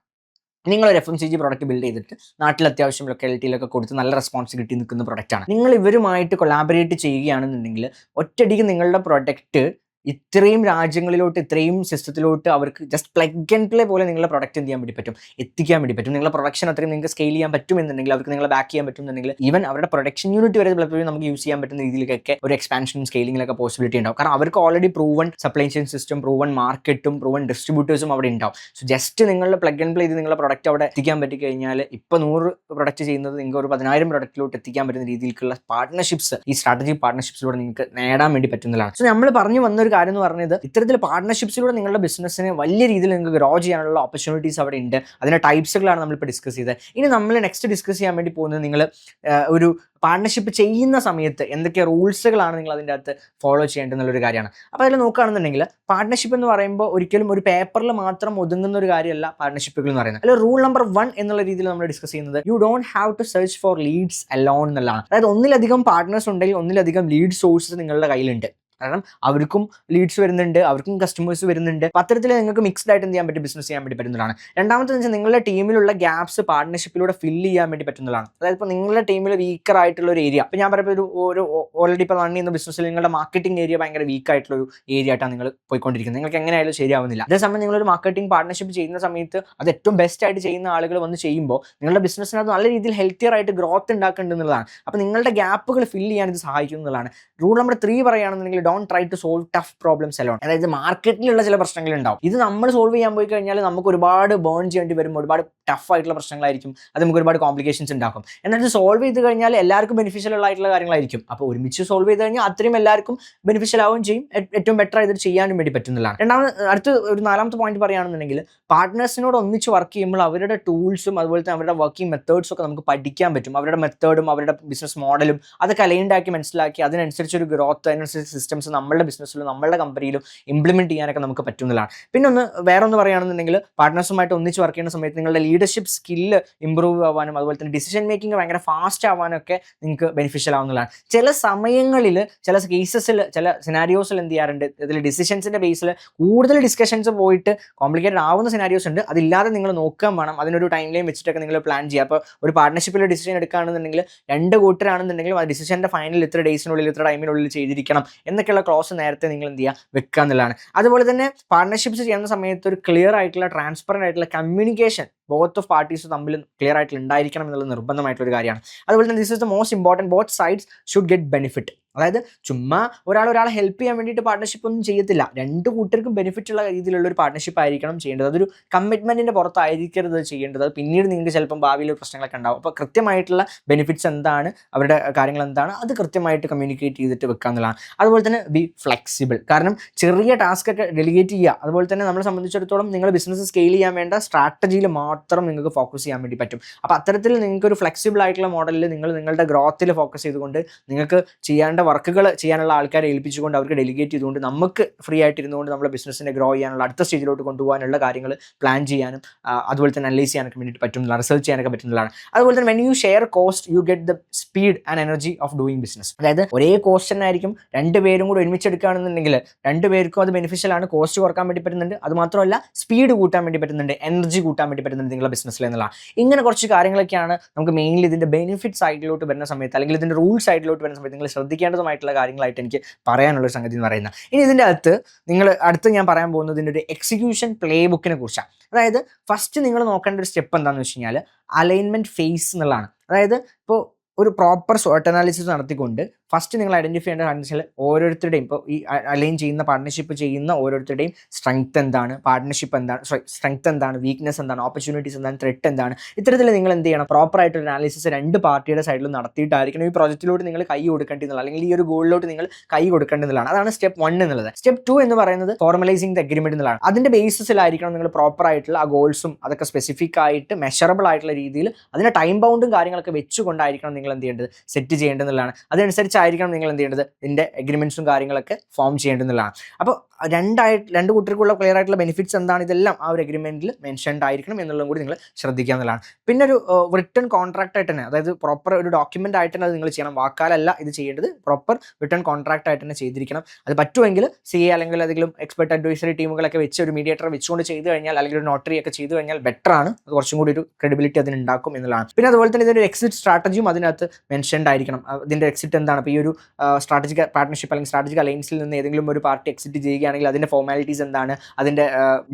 നിങ്ങളൊരു FMCG പ്രോഡക്റ്റ് ബിൽഡ് ചെയ്തിട്ട് നാട്ടിൽ അത്യാവശ്യം ലൊക്കാലിറ്റിയിലൊക്കെ കൊടുത്ത് നല്ല റെസ്പോൺസിബിലിറ്റി നിൽക്കുന്ന പ്രൊഡക്റ്റാണ്. നിങ്ങൾ ഇവരുമായിട്ട് കൊളാബറേറ്റ് ചെയ്യുകയാണെന്നുണ്ടെങ്കിൽ ഒറ്റയടിക്ക് നിങ്ങളുടെ പ്രൊഡക്റ്റ് ഇത്രയും രാജ്യങ്ങളിലോട്ട് ഇത്രയും സിസ്റ്റത്തിലോട്ട് അവർക്ക് ജസ്റ്റ് പ്ലഗ് ആൻഡ് പ്ലേ പോലെ നിങ്ങളുടെ പ്രൊഡക്റ്റ് എന്ത് ചെയ്യാൻ വേണ്ടി പറ്റും, എത്തിക്കാൻ വേണ്ടി പറ്റും. നിങ്ങളുടെ പ്രൊഡക്ഷൻ അത്രയും നിങ്ങൾക്ക് സ്കെയിൽ ചെയ്യാൻ പറ്റുമെന്നുണ്ടെങ്കിൽ, അവർക്ക് നിങ്ങളെ ബാക്ക് ചെയ്യാൻ പറ്റുമെന്നുണ്ടെങ്കിൽ, ഈവൻ അവരുടെ പ്രൊഡക്ഷൻ യൂണിറ്റ് വരെ നമുക്ക് യൂസ് ചെയ്യാൻ പറ്റുന്ന രീതിയിലൊക്കെ ഒരു എക്സ്പാൻഷനും സ്കെയിലിങ്ങിലൊക്കെ പോസിബിലിറ്റി ഉണ്ടാവും. കാരണം അവർക്ക് already proven supply chain system, proven മാർക്കറ്റും പ്രൂവൺ ഡിസ്ട്രിബ്യൂട്ടേഴ്സും അവിടെ ഉണ്ടാവും. സോ ജസ്റ്റ് നിങ്ങളുടെ പ്ലഗ് ആൻഡ് പ്ലേ ചെയ്ത് നിങ്ങളുടെ പ്രൊഡക്റ്റ് അവിടെ എത്തിക്കാൻ പറ്റി കഴിഞ്ഞാൽ ഇപ്പോൾ 100 പ്രൊഡക്റ്റ് ചെയ്യുന്നത് നിങ്ങൾക്ക് ഒരു 10,000 പ്രൊഡക്റ്റിലോട്ട് എത്തിക്കാൻ പറ്റുന്ന രീതിയിലുള്ള പാർട്ട്ണർഷിപ്സ്, ഈ സ്ട്രാറ്റജിക് പാർട്ട്ണർഷിപ്സിലൂടെ നിങ്ങൾക്ക് നേടാൻ വേണ്ടി പറ്റുന്നതാണ്. സോ നമ്മൾ പറഞ്ഞു വന്നൊരു കാര്യം എന്ന് പറഞ്ഞത്, ഇത്തരത്തിൽ പാർട്ട്ണർഷിപ്സിലൂടെ നിങ്ങളുടെ ബിസിനസ്സിന് വലിയ രീതിയിൽ നിങ്ങൾക്ക് ഗ്രോ ചെയ്യാനുള്ള ഓപ്പർച്യൂണിറ്റീസ് അവിടെ ഉണ്ട്. അതിൻ്റെ ടൈപ്സുകളാണ് നമ്മളിപ്പോൾ ഡിസ്കസ് ചെയ്തത്. ഇനി നമ്മൾ നെക്സ്റ്റ് ഡിസ്കസ് ചെയ്യാൻ വേണ്ടി പോകുന്നത്, നിങ്ങൾ ഒരു പാർട്ട്ണർഷിപ്പ് ചെയ്യുന്ന സമയത്ത് എന്തൊക്കെ റൂൾസുകളാണ് നിങ്ങൾ അതിൻ്റെ അകത്ത് ഫോളോ ചെയ്യേണ്ടതെന്നുള്ളൊരു കാര്യമാണ്. അപ്പോൾ അതിൽ നോക്കുകയാണെന്നുണ്ടെങ്കിൽ, പാർട്ട്ണർഷിപ്പ് എന്ന് പറയുമ്പോൾ ഒരിക്കലും ഒരു പേപ്പറിൽ മാത്രം ഒതുങ്ങുന്ന ഒരു കാര്യമല്ല പാർട്ട്ണർഷിപ്പുകൾ എന്ന് പറയുന്നത്. അതിൽ റൂൾ നമ്പർ 1 എന്നുള്ള രീതിയിൽ നമ്മൾ ഡിസ്കസ് ചെയ്യുന്നത്, you don't have to search for leads alone എന്നുള്ളതാണ്. അതായത് ഒന്നിലധികം പാർട്ട്നേഴ്സ് ഉണ്ടെങ്കിൽ ഒന്നിലധികം ലീഡ് സോഴ്സസ് നിങ്ങളുടെ കയ്യിലുണ്ട്. കാരണം അവർക്കും ലീഡ്സ് വരുന്നുണ്ട്, അവർക്കും കസ്റ്റമേഴ്സ് വരുന്നുണ്ട്. അത്തരത്തിൽ നിങ്ങൾക്ക് മിക്സ്ഡ് ആയിട്ട് എന്ത് ചെയ്യാൻ പറ്റും, ബിസിനസ് ചെയ്യാൻ വേണ്ടി പറ്റുന്നതാണ്. രണ്ടാമത്തെ വെച്ചാൽ നിങ്ങളുടെ ടീമിലുള്ള ഗ്യാപ്സ് പാർട്ട്ണർഷിപ്പിലൂടെ ഫില്ല് ചെയ്യാൻ വേണ്ടി പറ്റുന്നതാണ്. അതായത് ഇപ്പോൾ നിങ്ങളുടെ ടീമിൽ വീക്കർ ആയിട്ടുള്ള ഒരു ഏരിയ, ഇപ്പോൾ ഞാൻ പറയുമ്പോൾ ഒരു ഓൾറെഡി ഇപ്പോൾ റൺ ചെയ്യുന്ന ബിസിനസ്സിൽ നിങ്ങളുടെ മാർക്കറ്റിംഗ് ഏരിയ ഭയങ്കര വീക്ക് ആയിട്ടുള്ള ഒരു ഏരിയ ആയിട്ടാണ് നിങ്ങൾ പോയിക്കൊണ്ടിരിക്കുന്നത്. നിങ്ങൾക്ക് എങ്ങനെയായാലും ശരിയാവുന്നില്ല. അതേസമയം നിങ്ങളൊരു മാർക്കറ്റിംഗ് പാർട്ട്ണർഷിപ്പ് ചെയ്യുന്ന സമയത്ത് അത് ഏറ്റവും ബെസ്റ്റ് ആയിട്ട് ചെയ്യുന്ന ആളുകൾ വന്ന് ചെയ്യുമ്പോൾ നിങ്ങളുടെ ബിസിനസ്സിനകത്ത് നല്ല രീതിയിൽ ഹെൽത്തിയർ ആയിട്ട് ഗ്രോത്ത് ഉണ്ടാക്കേണ്ടതെന്നുള്ളതാണ്. അപ്പോൾ നിങ്ങളുടെ ഗ്യാപ്പുകൾ ഫില്ല് ചെയ്യാൻ ഇത് സഹായിക്കുന്നതാണ്. റൂൾ നമ്പർ 3 പറയുകയാണെന്നുണ്ടെങ്കിൽ, don't try to solve tough problems alone. അതായത് മാർക്കറ്റിലുള്ള ചില പ്രശ്നങ്ങൾ ഉണ്ടാവും, ഇത് നമ്മൾ സോൾവ് ചെയ്യാൻ പോയി കഴിഞ്ഞാൽ നമുക്ക് ഒരുപാട് ബേൺ ചെയ്യേണ്ടി വരും, ഒരുപാട് ടഫ് ആയിട്ടുള്ള പ്രശ്നങ്ങളായിരിക്കും, അത് നമുക്ക് ഒരുപാട് കോംപ്ലിക്കേഷൻസ് ഉണ്ടാക്കും. എന്നിട്ട് സോൾവ് ചെയ്ത് കഴിഞ്ഞാൽ എല്ലാവർക്കും ബെനിഫിഷ്യൽ ആയിട്ടുള്ള കാര്യങ്ങളായിരിക്കും. അപ്പോൾ ഒരുമിച്ച് സോൾവ് ചെയ്ത് കഴിഞ്ഞാൽ അത്രയും എല്ലാവർക്കും ബെനിഫിഷ്യൽ ആവുകയും ചെയ്യും, ഏറ്റവും ബെറ്റർ ആയിട്ട് ചെയ്യാനും വേണ്ടി പറ്റുന്നതാണ്. അടുത്ത ഒരു 4ാമത്തെ പോയിന്റ് പറയുകയാണെന്നുണ്ടെങ്കിൽ, പാർട്ട്നേഴ്സിനോട് ഒന്നിച്ച് വർക്ക് ചെയ്യുമ്പോൾ അവരുടെ ടൂൾസും അതുപോലെ തന്നെ അവരുടെ വർക്കിംഗ് മെത്തേഡ്സും ഒക്കെ നമുക്ക് പഠിക്കാൻ പറ്റും. അവരുടെ മെത്തേഡും അവരുടെ ബിസിനസ് മോഡലും അതൊക്കെ അലൈൻഡാക്കി മനസ്സിലാക്കി അതിനനുസരിച്ച് ഒരു ഗ്രോത്ത്, അതിനനുസരിച്ച് സിസ്റ്റംസ് നമ്മളുടെ ബിസിനസ്സിലും നമ്മളുടെ കമ്പനിയിലും ഇംപ്ലിമെന്റ് ചെയ്യാനൊക്കെ നമുക്ക് പറ്റുന്നതാണ്. പിന്നെ വേറെ ഒന്ന് പറയുകയാണെന്നുണ്ടെങ്കിൽ, പാർട്ട്നേഴ്സുമായിട്ട് ഒന്നിച്ച് വർക്ക് ചെയ്യുന്ന സമയത്ത് നിങ്ങളുടെ ലീഡർഷിപ്പ് സ്കില്ല് ഇംപ്രൂവ് ആവാനും അതുപോലെ തന്നെ ഡിസിഷൻ മേക്കിംഗ് ഭയങ്കര ഫാസ്റ്റ് ആവാനും ഒക്കെ നിങ്ങൾക്ക് ബെനിഫിഷ്യൽ ആവുന്നതാണ്. ചില സമയങ്ങളിൽ, ചില കേസസിൽ, ചില സിനാരിയോസിൽ എന്ത് ചെയ്യാറുണ്ട്, ഇതിൽ ഡിസിഷൻസിന്റെ ബേസിൽ കൂടുതൽ ഡിസ്കഷൻസ് പോയിട്ട് കോംപ്ലിക്കേറ്റഡ് ആവുന്ന സിനാരിയോസ് ഉണ്ട്. അതില്ലാതെ നിങ്ങൾ നോക്കാൻ വേണം, അതിനൊരു ടൈം ലൈൻ വെച്ചിട്ടൊക്കെ നിങ്ങൾ പ്ലാൻ ചെയ്യുക. അപ്പോൾ ഒരു പാർട്ട്ണർഷിപ്പിൽ ഡിസിഷൻ എടുക്കുകയാണെന്നുണ്ടെങ്കിൽ 2 കൂട്ടരാണെന്നുണ്ടെങ്കിലും ആ ഡിസിഷൻ്റെ ഫൈനൽ ഇത്ര ഡേയ്സിനുള്ളിൽ ഇത്ര ടൈമിനുള്ളിൽ ചെയ്തിരിക്കണം എന്നൊക്കെയുള്ള ക്ലോസ് നേരത്തെ നിങ്ങൾ എന്ത് ചെയ്യുക, വെക്കുക എന്നുള്ളതാണ്. അതുപോലെ തന്നെ പാർട്ട്ണർഷിപ്സ് ചെയ്യുന്ന സമയത്ത് ഒരു ക്ലിയർ ആയിട്ടുള്ള ട്രാൻസ്പെറൻ്റ് ആയിട്ടുള്ള കമ്മ്യൂണിക്കേഷൻ ബോത്ത് ഓഫ് പാർട്ടീസ് തമ്മിൽ ക്ലിയർ ആയിട്ട് ഉണ്ടായിരിക്കണം എന്നുള്ളത് നിർബന്ധമായിട്ടുള്ള ഒരു കാര്യമാണ്. അതുപോലെ തന്നെ this is the most important, both sides should get benefit. അതായത് ചുമ്മാ ഒരാളെ ഹെൽപ്പ് ചെയ്യാൻ വേണ്ടിയിട്ട് പാർട്ട്ണർഷിപ്പ് ഒന്നും ചെയ്യത്തില്ല. 2 കൂട്ടർക്കും ബെനിഫിറ്റ് ഉള്ള രീതിയിലുള്ള ഒരു പാർട്ട്ണർഷിപ്പ് ആയിരിക്കണം ചെയ്യേണ്ടത്. അതൊരു കമ്മിറ്റ്മെന്റിന്റെ പുറത്തായിരിക്കരുത് ചെയ്യേണ്ടത്. അത് പിന്നീട് നിങ്ങൾക്ക് ചിലപ്പം ഭാവിയിൽ പ്രശ്നങ്ങളൊക്കെ ഉണ്ടാവും. അപ്പോൾ കൃത്യമായിട്ടുള്ള ബെനിഫിറ്റ്സ് എന്താണ്, അവരുടെ കാര്യങ്ങൾ എന്താണ്, അത് കൃത്യമായിട്ട് കമ്മ്യൂണിക്കേറ്റ് ചെയ്തിട്ട് വെക്കുക എന്നുള്ളതാണ്. അതുപോലെ തന്നെ ബി ഫ്ലെക്സിബിൾ. കാരണം ചെറിയ ടാസ്ക് ഒക്കെ ഡെലിഗേറ്റ് ചെയ്യുക. അതുപോലെ തന്നെ നമ്മളെ സംബന്ധിച്ചിടത്തോളം നിങ്ങൾ ബിസിനസ് സ്കെയിൽ ചെയ്യാൻ വേണ്ട സ്ട്രാറ്റജിയിൽ മാത്രം നിങ്ങൾക്ക് ഫോക്കസ് ചെയ്യാൻ വേണ്ടി പറ്റും. അപ്പോൾ അത്തരത്തിൽ നിങ്ങൾക്ക് ഒരു ഫ്ലെക്സിബിൾ ആയിട്ടുള്ള മോഡലിൽ നിങ്ങളുടെ ഗ്രോത്തിൽ ഫോക്കസ് ചെയ്തുകൊണ്ട് നിങ്ങൾക്ക് ചെയ്യേണ്ട വർക്കുകൾ ചെയ്യാനുള്ള ആൾക്കാരെ ഏൽപ്പിച്ചുകൊണ്ട് അവർക്ക് ഡെലിഗേറ്റ് ചെയ്തുകൊണ്ട് നമുക്ക് ഫ്രീ ആയിട്ടിരുന്നുകൊണ്ട് നമ്മുടെ ബിസിനസ്സിനെ ഗ്രോ ചെയ്യാനുള്ള അടുത്ത സ്റ്റേജിലോട്ട് കൊണ്ടുപോകാനുള്ള കാര്യങ്ങൾ പ്ലാൻ ചെയ്യാനും അതുപോലെ തന്നെ അനലൈസ് ചെയ്യാനൊക്കെ വേണ്ടിയിട്ട് പറ്റുന്നതാണ്, റിസർച്ച് ചെയ്യാനൊക്കെ പറ്റുന്നതാണ്. അതുപോലെ തന്നെ when you share cost you get the speed and energy of doing business. അതായത് ഒരേ കോസ്റ്റ് തന്നെ ആയിരിക്കും, 2 പേരും കൂടെ ഒരുമിച്ചെടുക്കുകയാണെന്നുണ്ടെങ്കിൽ 2 പേർക്കും അത് ബെനിഫിഷ്യൽ ആണ്. കോസ്റ്റ് കുറക്കാൻ വേണ്ടി പറ്റുന്നുണ്ട്, അത് മാത്രമല്ല സ്പീഡ് കൂട്ടാൻ വേണ്ടി പറ്റുന്നുണ്ട്, എനർജി കൂട്ടാൻ വേണ്ടി പറ്റുന്നുണ്ട് നിങ്ങളുടെ ബിസിനസ്സിൽ എന്നുള്ള ഇങ്ങനെ കുറച്ച് കാര്യങ്ങളൊക്കെയാണ് നമുക്ക് മെയിൻലി ഇതിൻ്റെ ബെനിഫിറ്റ് സൈഡിലോട്ട് വരുന്ന സമയത്ത് അല്ലെങ്കിൽ ഇതിൻ്റെ റൂൾ സൈഡിലോട്ട് വരുന്ന സമയത്ത് നിങ്ങൾ ശ്രദ്ധിക്കേണ്ടതുമായിട്ടുള്ള കാര്യങ്ങളായിട്ട് എനിക്ക് പറയാനുള്ള സംഗതി എന്ന് പറയുന്നത്. ഇനി ഇതിൻ്റെ അകത്ത് അടുത്ത് ഞാൻ പറയാൻ പോകുന്നതിൻ്റെ ഒരു എക്സിക്യൂഷൻ പ്ലേ ബുക്കിനെ കുറിച്ചാണ്. അതായത് ഫസ്റ്റ് നിങ്ങൾ നോക്കേണ്ട ഒരു സ്റ്റെപ്പ് എന്താണെന്ന് വെച്ച് കഴിഞ്ഞാൽ അലൈൻമെൻറ്റ് ഫേസ് എന്നുള്ളതാണ്. അതായത് ഇപ്പോൾ ഒരു പ്രോപ്പർ SWOT അനാലിസിസ് നടത്തിക്കൊണ്ട് ഫസ്റ്റ് നിങ്ങൾ ഐഡൻറ്റിഫൈ ചെയ്യേണ്ട കാര്യം വെച്ചാൽ ഓരോരുത്തരുടെയും ഇപ്പോൾ ഈ അലൈൻ ചെയ്യുന്ന പാർട്ട്ണർഷിപ്പ് ചെയ്യുന്ന ഓരോരുത്തരുടെയും സ്ട്രെങ്ത് എന്താണ്, പാർട്ട്ണർഷിപ്പ് എന്താണ്, സ്ട്രെങ്ത് എന്താണ്, വീക്ക്നെസ് എന്താണ്, ഓപ്പർച്യൂണിറ്റീസ് എന്താണ്, ത്രെറ്റ് എന്താണ്. ഇത്തരത്തിൽ നിങ്ങൾ എന്ത് ചെയ്യണം, പ്രോപ്പർ ആയിട്ടൊരു അനാലിസിസ് 2 പാർട്ടിയുടെ സൈഡിലും നടത്തിയിട്ടായിരിക്കണം ഈ പ്രോജക്റ്റിലോട്ട് നിങ്ങൾ കൈ കൊടുക്കേണ്ടതെന്നുള്ള അല്ലെങ്കിൽ ഈ ഒരു ഗോളിലോട്ട് നിങ്ങൾ കൈ കൊടുക്കേണ്ടതെന്നുള്ളതാണ്. അതാണ് സ്റ്റെപ്പ് 1 എന്നുള്ളത്. സ്റ്റെപ്പ് 2 എന്ന് പറയുന്നത് ഫോർമലൈസിങ് ദ അഗ്രിമെന്റ് എന്നുള്ളതാണ്. അതിൻ്റെ ബേസിസിലായിരിക്കണം നിങ്ങൾ പ്രോപ്പർ ആയിട്ടുള്ള ആ ഗോൾസും അതൊക്കെ സ്പെസിഫിക് ആയിട്ട് മെഷറബിൾ ആയിട്ടുള്ള രീതിയിൽ അതിൻ്റെ ടൈം ബൗണ്ടും കാര്യങ്ങളൊക്കെ വെച്ചുകൊണ്ടായിരിക്കണം നിങ്ങൾ എന്ത് ചെയ്യേണ്ടത്, സെറ്റ് ചെയ്യേണ്ടതെന്നുള്ളതാണ്. അതനുസരിച്ച് അനുസരിച്ചായിരിക്കണം നിങ്ങൾ എന്ത് ചെയ്യേണ്ടത്, ഇതിൻ്റെ എഗ്രിമെൻറ്റ്സും കാര്യങ്ങളൊക്കെ ഫോം ചെയ്യേണ്ടതെന്നുള്ളതാണ്. അപ്പോൾ രണ്ട് കൂട്ടർക്കുള്ള ക്ലിയർ ആയിട്ടുള്ള ബെനിഫിറ്റ്സ് എന്താണ്, ഇതെല്ലാം ആ ഒരു എഗ്രിമെൻറ്റിൽ മെൻഷൻഡ് ആയിരിക്കണം എന്നുള്ളതും കൂടി നിങ്ങൾ ശ്രദ്ധിക്കുക എന്നുള്ളതാണ്. പിന്നെ ഒരു റിട്ടേൺ കോൺട്രാക്ട് ആയിട്ട് തന്നെ, അതായത് പ്രോപ്പർ ഒരു ഡോക്യുമെൻ്റ് ആയിട്ട് തന്നെ അത് നിങ്ങൾ ചെയ്യണം. വാക്കാലല്ല ഇത് ചെയ്യേണ്ടത്, പ്രോപ്പർ റിട്ടേൺ കോൺട്രാക്ട് ആയിട്ട് തന്നെ ചെയ്തിരിക്കണം. അത് പറ്റുമെങ്കിൽ CA അല്ലെങ്കിൽ ഏതെങ്കിലും എക്സ്പെർട്ട് അഡ്വൈസറി ടീമുകളൊക്കെ വെച്ച് ഒരു മീഡിയേറ്റർ വെച്ചുകൊണ്ട് ചെയ്ത് കഴിഞ്ഞാൽ, അല്ലെങ്കിൽ ഒരു നോട്ടറി ഒക്കെ ചെയ്ത് കഴിഞ്ഞാൽ ബെറ്റർ ആണ്. അത് കുറച്ചും കൂടി ഒരു ക്രെഡിബിലിറ്റി അതിന് ഉണ്ടാക്കും എന്നുള്ളതാണ്. പിന്നെ അതുപോലെ തന്നെ ഇതിൻ്റെ എക്സിറ്റ് സ്ട്രാറ്റജിയും അതിനകത്ത് മെൻഷൻഡ് ആയിരിക്കണം. ഇതിൻ്റെ എക്സിറ്റ് എന്താണ്, ഇപ്പോൾ ഈ ഒരു സ്ട്രാറ്റജിക് പാർട്ട്ണർഷിപ്പ് അല്ലെങ്കിൽ സ്ട്രാറ്റജിക് അലയൻസിൽ നിന്ന് ഏതെങ്കിലും ഒരു പാർട്ടി എക്സിറ്റ് ചെയ്യുകയാണെങ്കിൽ അതിൻ്റെ ഫോർമാലിറ്റീസ് എന്താണ്, അതിൻ്റെ